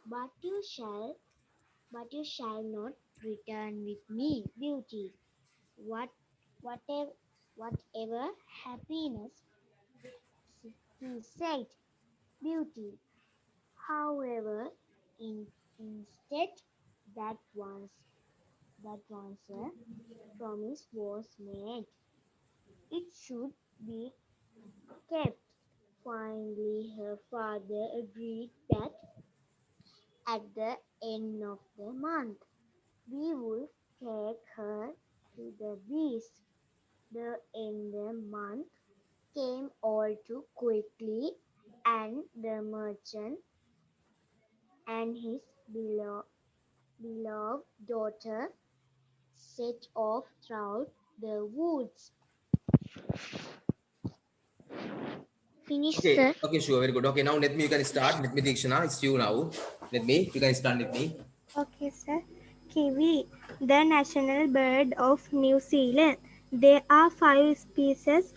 But you shall not return with me, Beauty. What, whatever, whatever happiness, he said, Beauty. However, instead, that once a promise was made, it should be kept. Finally, her father agreed that at the end of the month, we would take her to the beast. The end of the month came all too quickly, and the merchant and his beloved daughter set off through the woods. Finish, Okay, sir. okay, sure, very good. Okay, now let me, you can start. Let me, Dikshana, it's you now. Let me, you can start with me. Okay, sir. Kiwi, the national bird of New Zealand. There are 5 species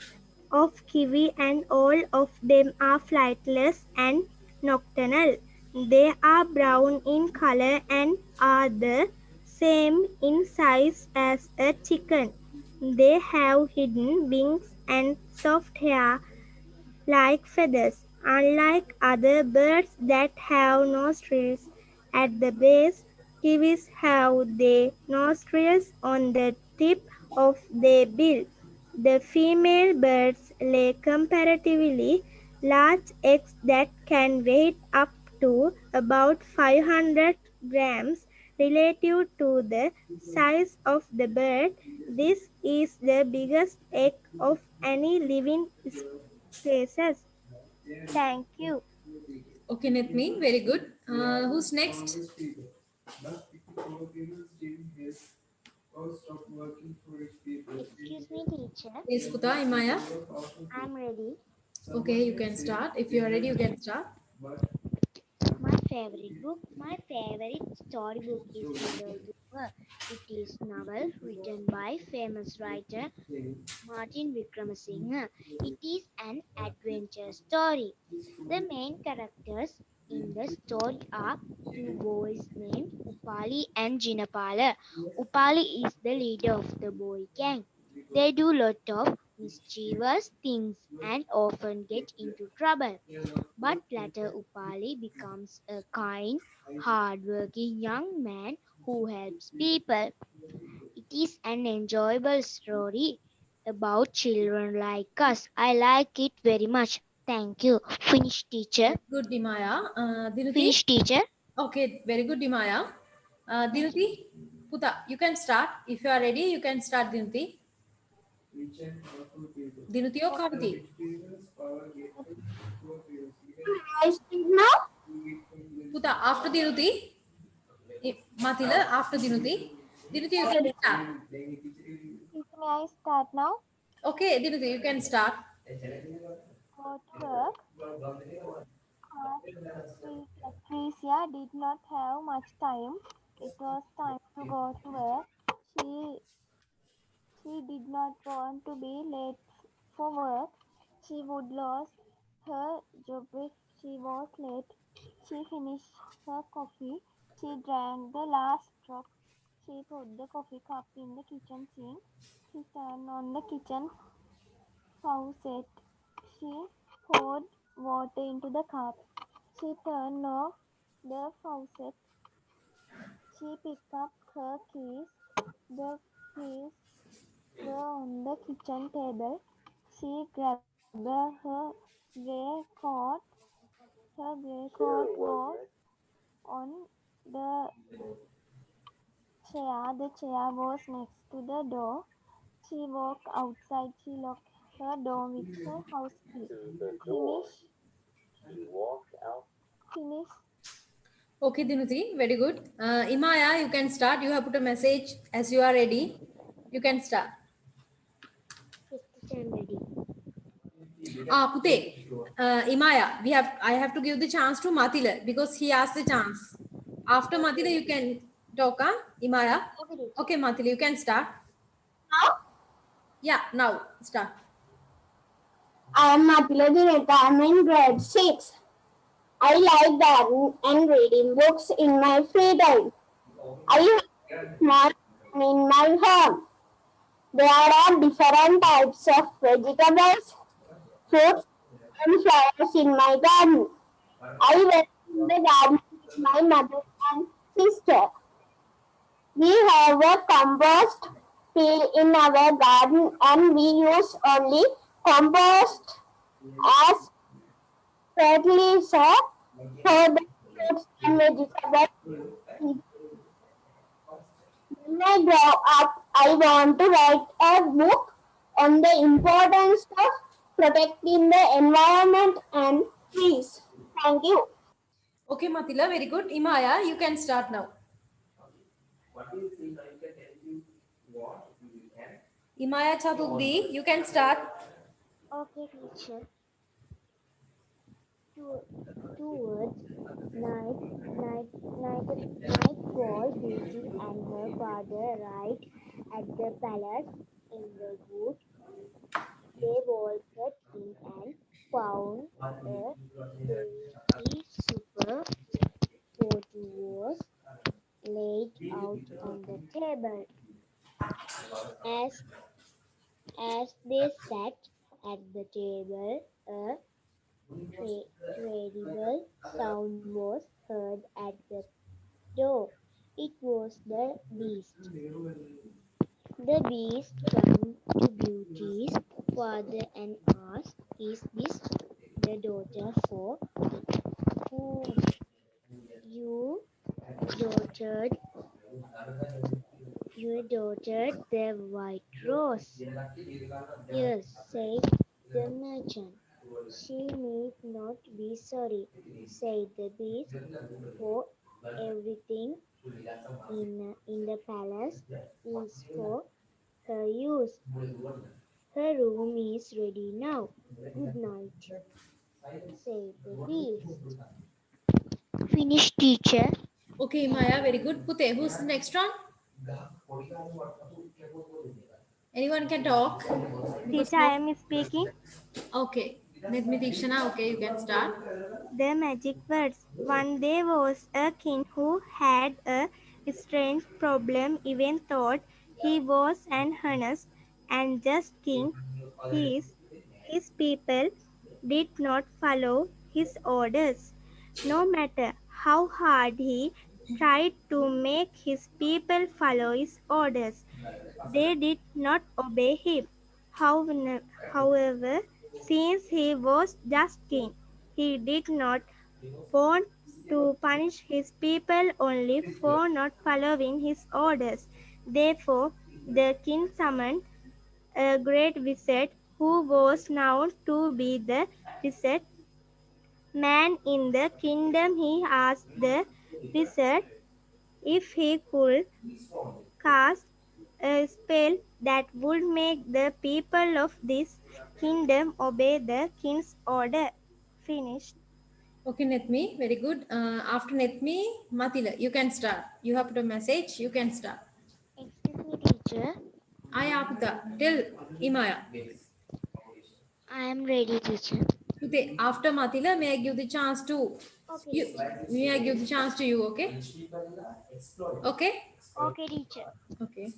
of kiwi and all of them are flightless and nocturnal. They are brown in color and are the same in size as a chicken. They have hidden wings and soft hair like feathers. Unlike other birds that have nostrils at the base, kiwis have their nostrils on the tip of their bill. The female birds lay comparatively large eggs that can weigh up to about 500 grams relative to the size of the bird. This is the biggest egg of any living species. Thank you. Okay, Nitmi, very good. Who's next? Excuse me, teacher. Yes, Puta, Imaya. I'm ready. Okay, you can start. If you are ready, you can start. My favorite storybook is Little Cooper. It is novel written by famous writer Martin Wickramasinghe. It is an adventure story. The main characters in the story are 2 boys named Upali and Jinapala. Upali is the leader of the boy gang. They do lot of mischievous things and often get into trouble. But later Upali becomes a kind, hard-working young man who helps people. It is an enjoyable story about children like us. I like it very much. Thank you. Finish, teacher. Very good, Imaya. Dinuti? Finish, teacher. Okay, very good, Imaya. Dinuti, Puta, you can start. If you are ready, you can start, Dinuti. Dinuti or Kavati? I speak now. Puta, after Dinuti. Matila, after Dinuti. Dinuti, you can start. Teacher, may I start now? Okay, Dinuti, you can start. Go to work. Patricia did not have much time. It was time to go to work. She she did not want to be late for work. She would lose her job if she was late. She finished her coffee. She drank the last drop. She put the coffee cup in the kitchen sink. She turned on the kitchen faucet. She poured water into the cup. She turned off the faucet. She picked up her keys. The keys were on the kitchen table. She grabbed gray coat. Her gray coat was on the chair. The chair was next to the door. She walked outside. She locked her door with her house key. Finish. Okay, Dinuti, very good. Imaya, you can start. You have put a message as you are ready. You can start. Yes, teacher, I'm ready. Pute, Imaya, I have to give the chance to Matila because he asked the chance. After Matila, you can talk, Imaya. Okay, teacher. Okay, Matila, you can start. Yeah, now start. I am Matila Dineta. I am in grade 6. I like gardening and reading books in my free time. I have a small garden in my home. There are different types of vegetables, fruits, and flowers in my garden. I went in the garden with my mother and sister. We have a compost pile in our garden and we use only compost as fertilizer for the fruits and vegetables. When I grow up, I want to write a book on the importance of protecting the environment and please. Thank you. Okay, Matila, very good. Imaya, you can start now. Imaya Chatugdi, you can start. Okay, teacher. Towards nightfall, Beauty and her father arrived at the palace in the wood. They walked in and found a pretty super photo was laid out on the table. As as they sat at the table, a terrible sound was heard at the door. It was the beast. The beast turned to Beauty's father and asked, "Is this the daughter for whom you doted, the white rose?" "Yes," said the merchant. "She need not be sorry," said the beast, "for everything in the palace is for her use. Her room is ready now. Good night," said the beast. Finish, teacher. Okay, Imaya, very good. Pute, who's the next one? Anyone can talk? Because Teacher, no. I am speaking. Okay. Nidmi Dikshana, okay, you can start. The magic words. One there was a king who had a strange problem, even thought he was an honest and just king. His people did not follow his orders. No matter how hard he tried to make his people follow his orders, they did not obey him. However, since he was just king, he did not want to punish his people only for not following his orders. Therefore, the king summoned a great wizard who was known to be the wizard man in the kingdom. He asked the wizard if he could cast a spell that would make the people of this kingdom obey the king's order. Finished. Okay, Netmi, very good. After Netmi, Matila, you can start. You have put a message, you can start. Excuse me, teacher. I have the tell Imaya. I am ready, teacher. Pute, after Matila, may I give the chance to Okay, you? teacher. May I give the chance to you? Okay. Okay. Okay, teacher. Okay.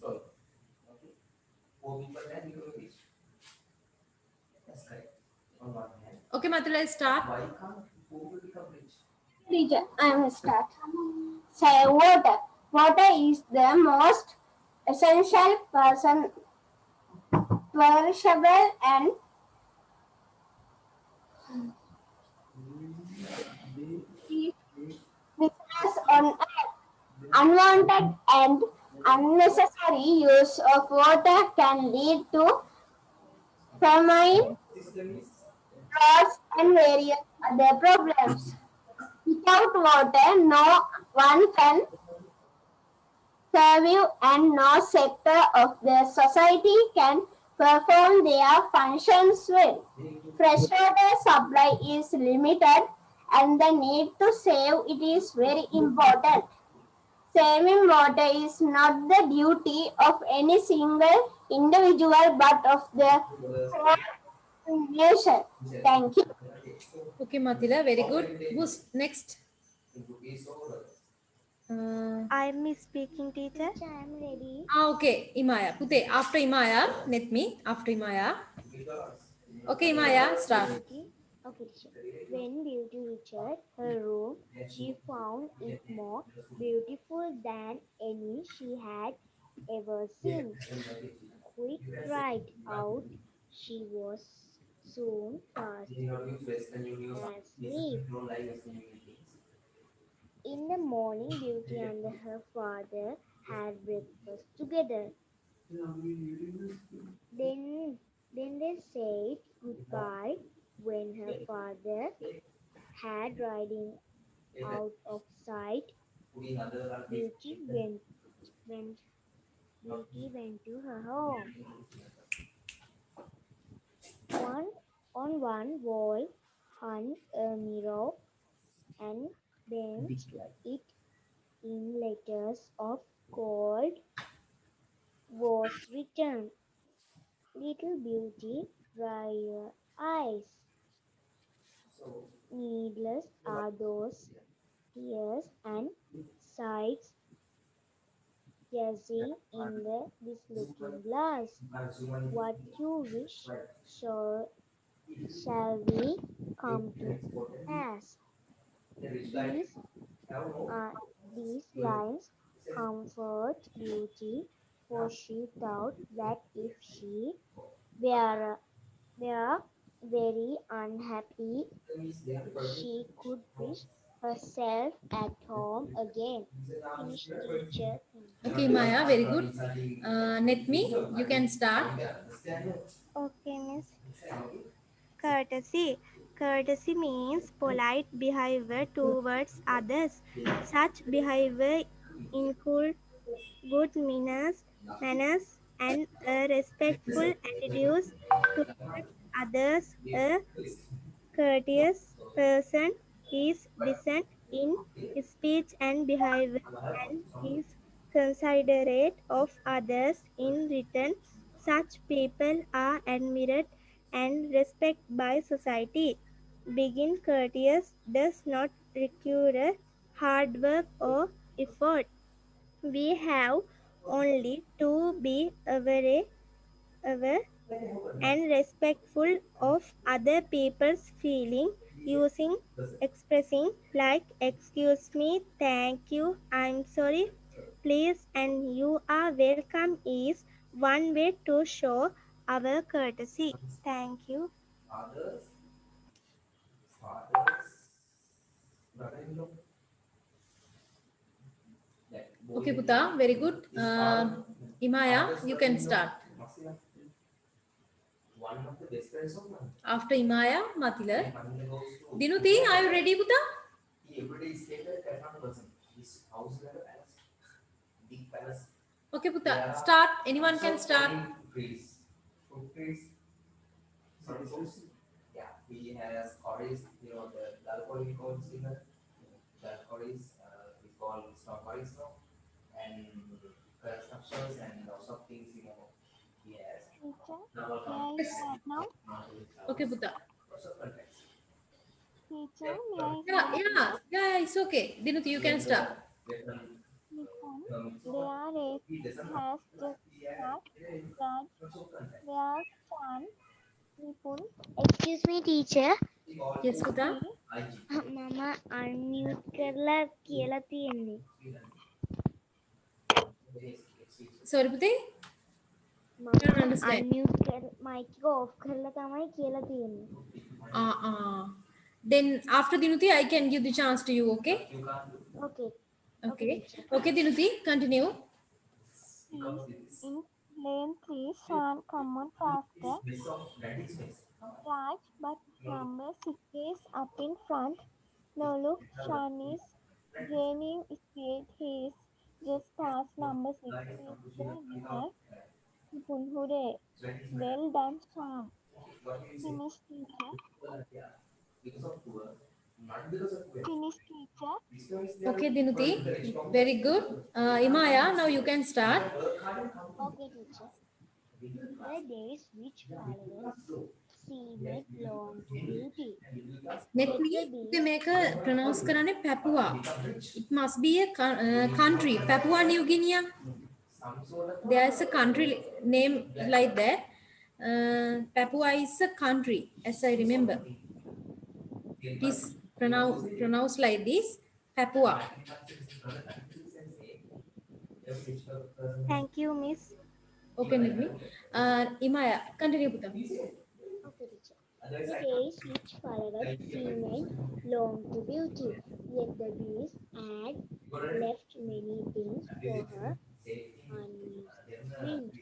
Okay, Matila, start. Teacher, I will start. Say water. Water is the most essential person, perishable and resource on earth. Unwanted and unnecessary use of water can lead to famine, droughts, and various other problems. Without water, no one can survive and no sector of the society can perform their functions well. Freshwater supply is limited and the need to save it is very important. Saving water is not the duty of any single individual but of the whole nation. Thank you. Okay, Matila, very good. Who's next? I am speaking, teacher. Teacher, I am ready. Okay, Imaya. Pute, after Imaya, Netmi, after Imaya. Okay, Imaya, start. Beauty. Okay, teacher. When Beauty reached her room, she found it more beautiful than any she had ever seen. Quick cried out. She was soon fast asleep. In the morning, Beauty and her father had breakfast together. Then they said goodbye when her father had riding out of sight, Beauty went Beauty went to her home. On one wall hung a mirror, and beneath it, in letters of gold, was written, "Little Beauty, dry your eyes. Needless are those tears and sighs gazing in this looking glass. What you wish shall we come to pass?" These these lines comfort Beauty, for she thought that if she were very unhappy, she could wish herself at home again. Finish, teacher. Thank Okay, Maya, very good. Netmi, you can start. Okay, Miss. Courtesy. Courtesy means polite behavior towards others. Such behavior includes good manners and a respectful attitude towards others. A courteous person is decent in speech and behavior and is considerate of others in return. Such people are admired and respected by society. Being courteous does not require hard work or effort. We have only to be aware and respectful of other people's feeling using expressing like excuse me, thank you, I'm sorry, please, and you are welcome is one way to show our courtesy. Thank you. Okay, Puta, very good. Imaya, you can start. After Imaya, Matila. Dinuti, are you ready, Puta? Okay, Puta, start. Anyone can start. Teacher, may I Yes. start now? Okay, Puta. Teacher, may I Yeah, start yeah, now? yeah, it's okay. Dinuti, you can start. Listen, their race has just started. Raj, where's Chan, Nipun, Excuse me, teacher. Yes, Puta. Sri, මම unmute කරලා කියලා තියෙන්නේ. Sorry, Puti. මම I don't understand. Unmute mic එක off කරලා තමයි කියලා තියෙන්නේ. Then after Dinuti, I can give the chance to you, okay? Okay. Okay. teacher. Okay, Dinuti, continue. please, in lane 3, Shan, come on faster. Raj, but number 6 is up in front. No, look, Shan is gaining speed. He is just past number 6. He's the winner. Nipun, hooray. Well done, Shan. Finish, teacher. Finish, teacher. Okay, Dinuti, very good. Imaya, now you can start. Okay, teacher. The days which followed seemed long to Beauty. Netmi, you make a pronounce karane Papua. It must be a country, Papua New Guinea. There is a country name like that. Papua is a country, as I remember. It is pronounced like this, Papua. Thank you, Miss. Okay, Netmi. Imaya, continue, Puta. Okay, teacher. The days which followed seemed long to Beauty, yet the beast had left many things for her unused.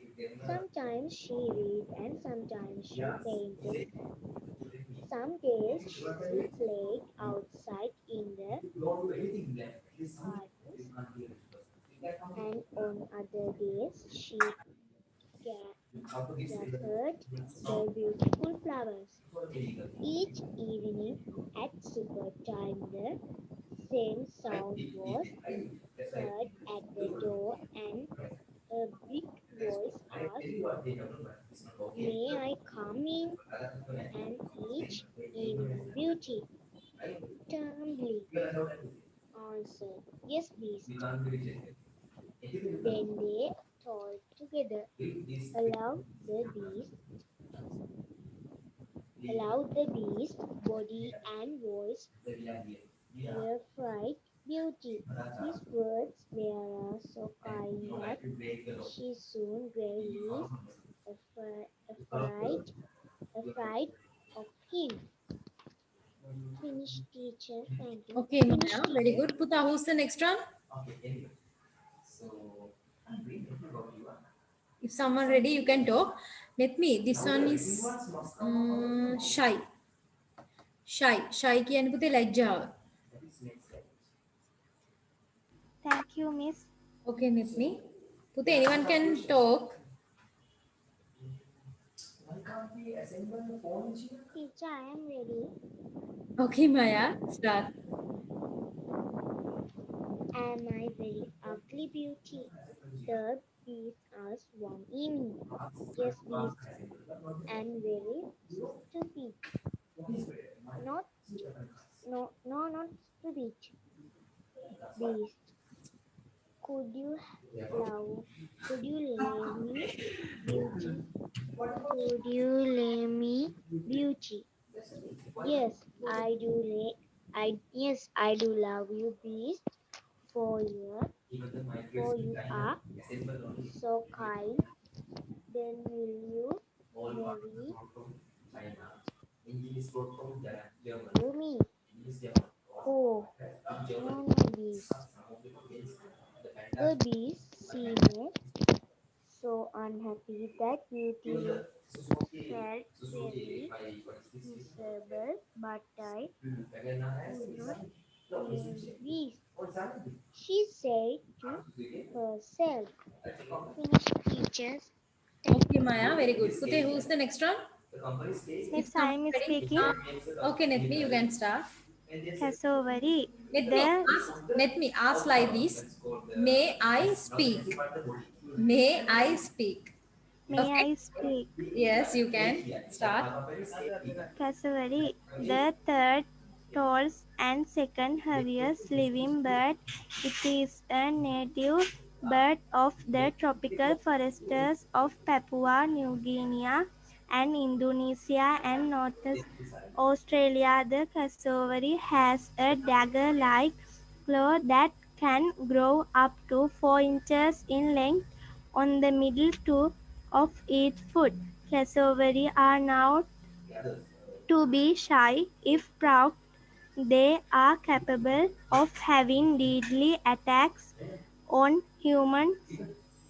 Sometimes she read and sometimes she painted. Some days she played outside in the and on other days she gathered the beautiful flowers. Each evening at supper time, the same sound was heard at the door, and a big voice asked, "May I come in?" And each evening Beauty firmly answered, "Yes, Beast." Then they told together, allowed the beast body and voice were fright Beauty. His words were so kind that she soon grew afraid of him. Finish, teacher. Thank you. Okay, Finish, Maya, very teacher. good. Puta, who's the next one? If someone ready, you can talk. Let me. This one is shy. Shy කියන්නේ පුතේ ලැජ්ජාව. Thank you, Miss. Okay, Nitmi. Puta, anyone can talk. Teacher, I am ready. Okay, Maya, start. Am I very ugly, Beauty? The beast asked one evening. Yes, Beast, and very stupid. Not, not stupid. Beast, could you lay me, Beauty? Could you lay me, Beauty? Yes, I do love you, Beast. For you are so kind. Then will you marry me? Oh, no, Beast. The beast seemed so unhappy that Beauty felt very miserable, but I could not blame Beast. She said to herself. Finish, teachers. Okay, Maya, very good. Pute, who's the next one? Miss, If I someone am ready. speaking. Okay, Netmi, you can start. Cassowary. Let me ask like this. May I speak? May I speak? May Okay. I speak? Yes, you can start. Cassowary. The third tallest and second heaviest living bird. It is a native bird of the tropical forests of Papua New Guinea and Indonesia and North Australia. The cassowary has a dagger-like claw that can grow up to 4 inches in length on the middle toe of each foot. Cassowary are known to be shy if proud. They are capable of having deadly attacks on humans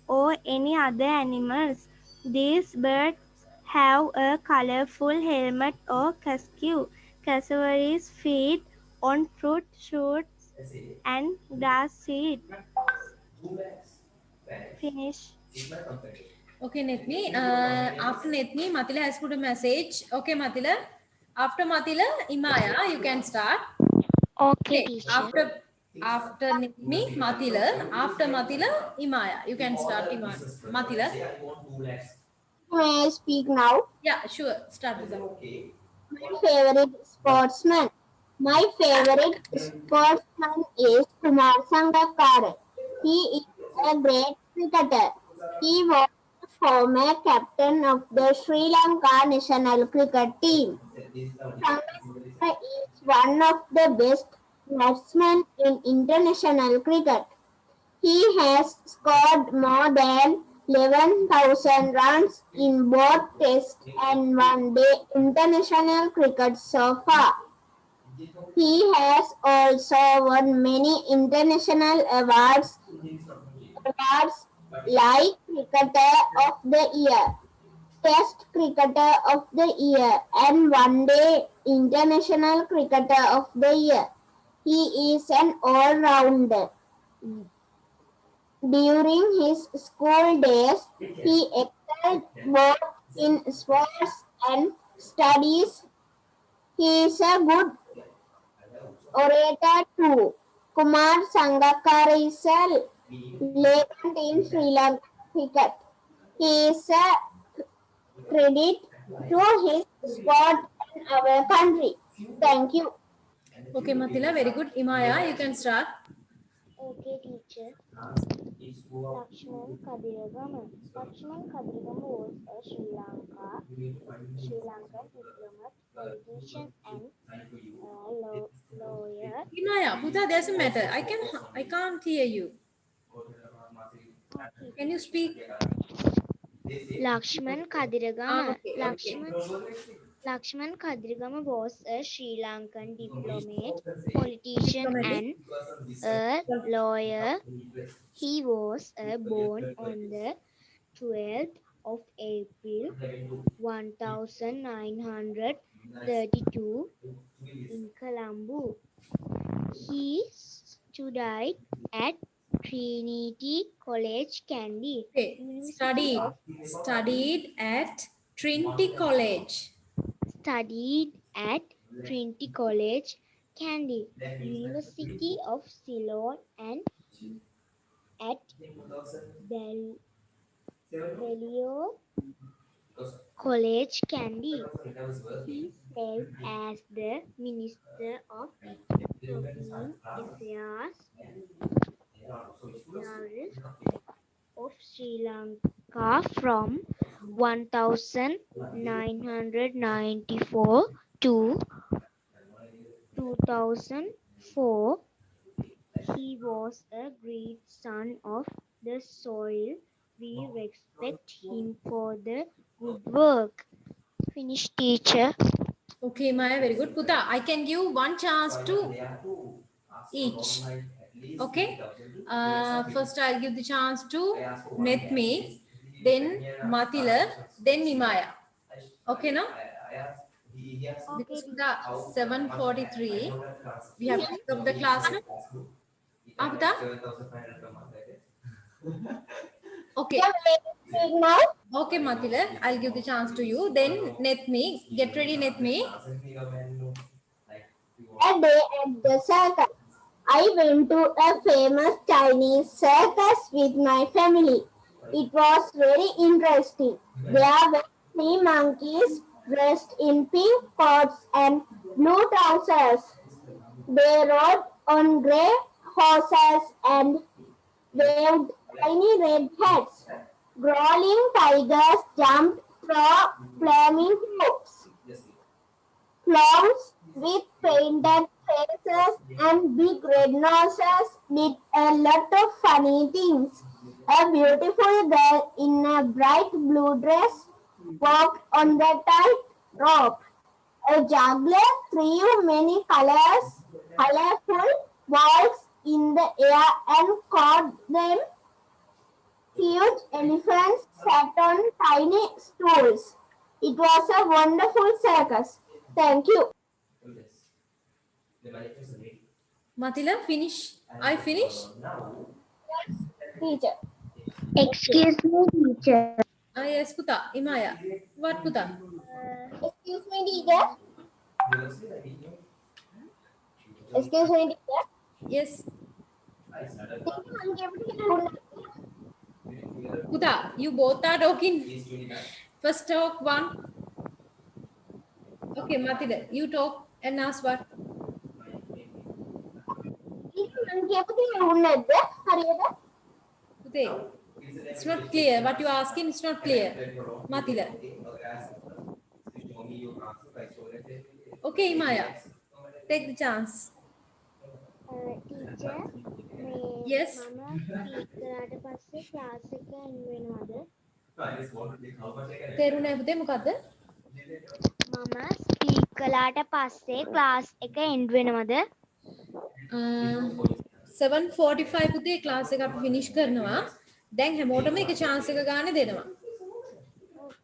or any other animals. These birds have a colorful helmet or casque. Cassowaries feed on fruit, shoots, and grass seeds. Finish. Okay, Netmi. After Netmi, Matila has put a message. Okay, Matila. After Matila, Imaya, you can start. Okay, Okay, teacher. after Netmi, Matila. After Matila, Imaya. You can start, Imaya. Matila. May I speak now? Yeah, sure. Start with that. My favorite sportsman. My favorite sportsman is Kumar Sangakkara. He is a great cricketer. He was the former captain of the Sri Lanka national cricket team. Sangakkara is one of the best batsmen in international cricket. He has scored more than 11,000 runs in both Test and One-Day international cricket so far. He has also won many international awards like Cricketer of the Year. Test Cricketer of the Year and One Day International Cricketer of the Year. He is an all-rounder. During his school days, he excelled both in sports and studies. He is a good orator too. Kumar Sangakkara is a legend in Sri Lankan cricket. He is a credit to his sport and our country. Thank you. Okay, Matila, very good. Imaya, you can start. Okay, teacher. Lakshman Kadiragama. Lakshman Kadiragama was a Sri Lankan diplomat, politician, and lawyer. Imaya, Puta, doesn't matter. I can't hear you. Can you speak? Lakshman Kadiragama. Okay. Lakshman Kadiragama was a Sri Lankan diplomat, politician, and a lawyer. He was born on the 12th of April 1932 in Colombo. He studied at Trinity College, Kandy. Okay. Studied at Trinity College. Studied at Trinity College, Kandy, University of Ceylon, and at Balliol College, Kandy. He served as the Minister of European Affairs of Sri Lanka from 1994 to 2004. He was a great son of the soil. We respect him for the good work. Finish, teacher. Okay, Maya, very good. Puta, I can give one chance to each. Okay. First, I'll give the chance to Netmi, then Matila, then Nimaya. Okay, no? Because the 7:43, we have to pick up the class. No? Puta? Okay. Now, Okay, Matila, I'll give the chance to you. Then Netmi, get ready, Netmi. a day at the circus. I went to a famous Chinese circus with my family. It was very interesting. There were 3 monkeys dressed in pink coats and blue trousers. They rode on grey horses and waved tiny red hats. Growling tigers jumped through flaming hoops. Clowns with painted faces and big red noses did a lot of funny things. A beautiful girl in a bright blue dress walked on the tight rope. A juggler threw many colorful balls in the air and caught them. Huge elephants sat on tiny stools. It was a wonderful circus. Thank you. Matila, finish. I finish? Teacher. Excuse me, teacher. Yes, Puta. Imaya. What, Puta? Excuse me, teacher. Excuse me, teacher. Yes. Puta, you both are talking. First talk one. Okay, Matila, you talk and ask what? Puta, it's not clear. What you are asking is not clear. Matila. Okay, Imaya. Take the chance. Teacher, Yes. මම speak කරාට පස්සේ class එක එන් වෙනවද? තේරුණා පුතේ මොකද්ද? මම speak කළාට පස්සේ ක්ලාස් එක එන්ඩ් වෙනවද? 7:45 පුතේ ක්ලාස් එක අපි ෆිනිෂ් කරනවා. දැන් හැමෝටම එක chance එක ගන්න දෙනවා.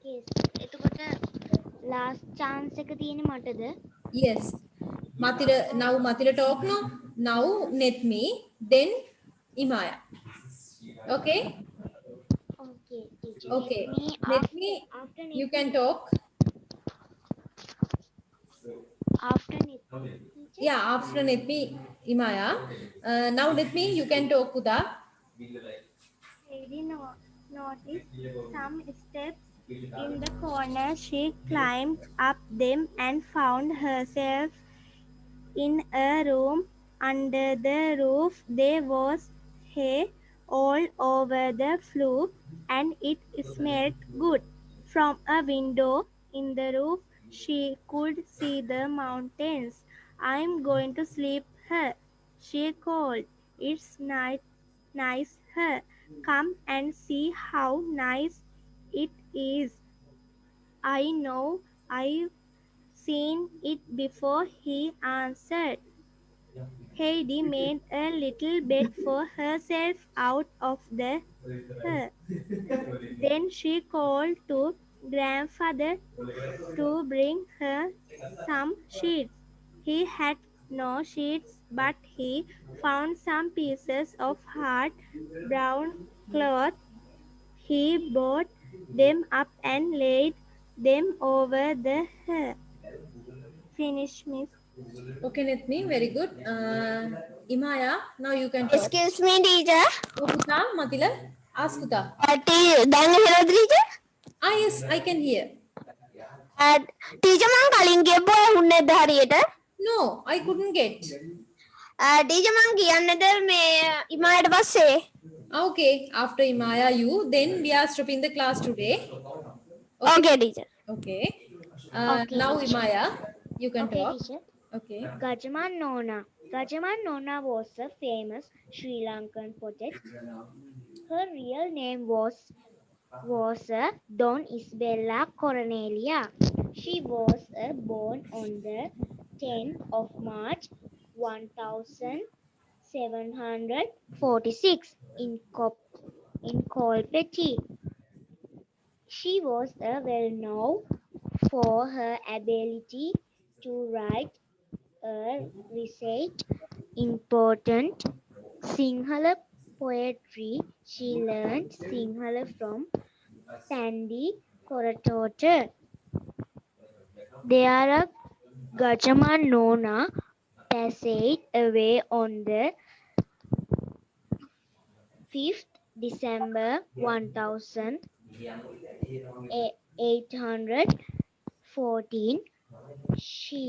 Okay. එතකොට last chance එක තියෙන්නේ මටද? Yes. Mathila, now Mathila talk no. Now Netmi, then Imaya. Okay. Okay, teacher. Okay. Let me Netmi, after you can talk. after teacher. Yeah, after Netmi, Imaya. Now Netmi, you can talk, Puta. Heidi noticed some steps in the corner. She climbed up them and found herself in a room. Under the roof there was hay all over the floor, and it smelled good. From a window in the roof she could see the mountains. "I'm going to sleep here," she called. "It's nice here. Come and see how nice it is." "I know, I've seen it before," he answered. Heidi made a little bed for herself out of the hay. Then she called to grandfather to bring her some sheets. He had no sheets, but he found some pieces of hard brown cloth. He brought them up and laid them over the hay. Finish, miss. Okay, Netmi, very good. Imaya, now you can talk. Excuse me, teacher. Oh, Puta, Mathila, ask Puta. දැන් හෙලද teacher? Ah, yes, I can hear. Teacher මං කලින් කියපුවා ඇහුන්නේ නැද්ද හරියට? No, I couldn't get. Teacher මං කියන්නද මේ ඉමායට පස්සේ? Okay, after Imaya, you, then we are stopping the class today. Okay, teacher. Okay. Okay, Now teacher. Imaya, you can Okay, talk. teacher. Okay. Gajaman Nona. Gajaman Nona was a famous Sri Lankan poet. Her real name was Don Isabella Coronelia. She was born on the 10th of March 1746 in Kolpeti. She was well known for her ability to write recite important Sinhala poetry. She learned Sinhala from Sandy Koratota. There are Gajaman Nona passed away on the 5th December 1814. She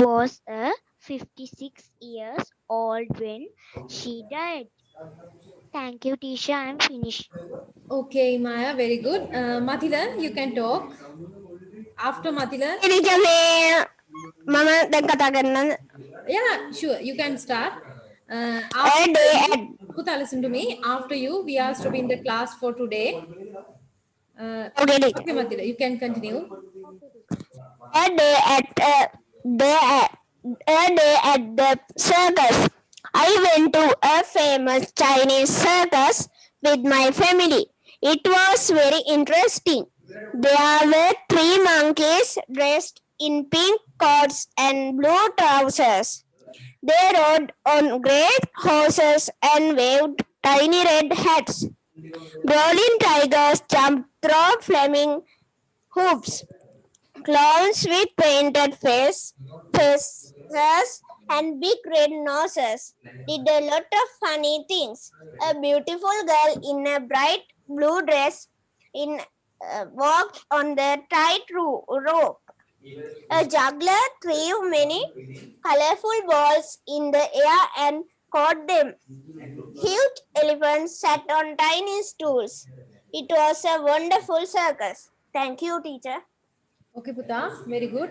was 56 years old when she died. Thank you, Tisha. I'm finished. Okay, Maya, very good. Mathila, you can talk. After Mathila, teacher මේ මම දැන් කතා කරන්නද? yeah, sure, you can start. A After day you, at Puta, listen to me. After you, we are stopping the class for today. Okay, teacher. Okay, Mathila, you can continue. A day at the circus. I went to a famous Chinese circus with my family. It was very interesting. There were 3 monkeys dressed in pink coats and blue trousers. They rode on great horses and waved tiny red hats. Rolling tigers jumped through flaming hoops. Clowns with painted faces and big red noses did a lot of funny things. A beautiful girl in a bright blue dress walked on the tight rope. A juggler threw many colorful balls in the air and caught them. Huge elephants sat on tiny stools. It was a wonderful circus. Thank you, teacher. Okay, Puta, very good.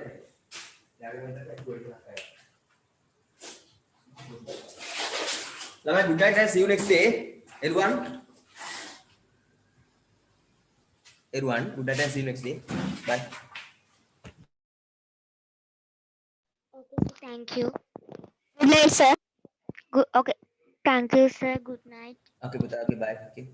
Lamai, good night and see you next day. Everyone, good night and see you next day. Bye. Okay, so thank you. Good night, sir. Good. Okay. Thank you, sir. Good night. Okay, Puta, okay, bye. Okay.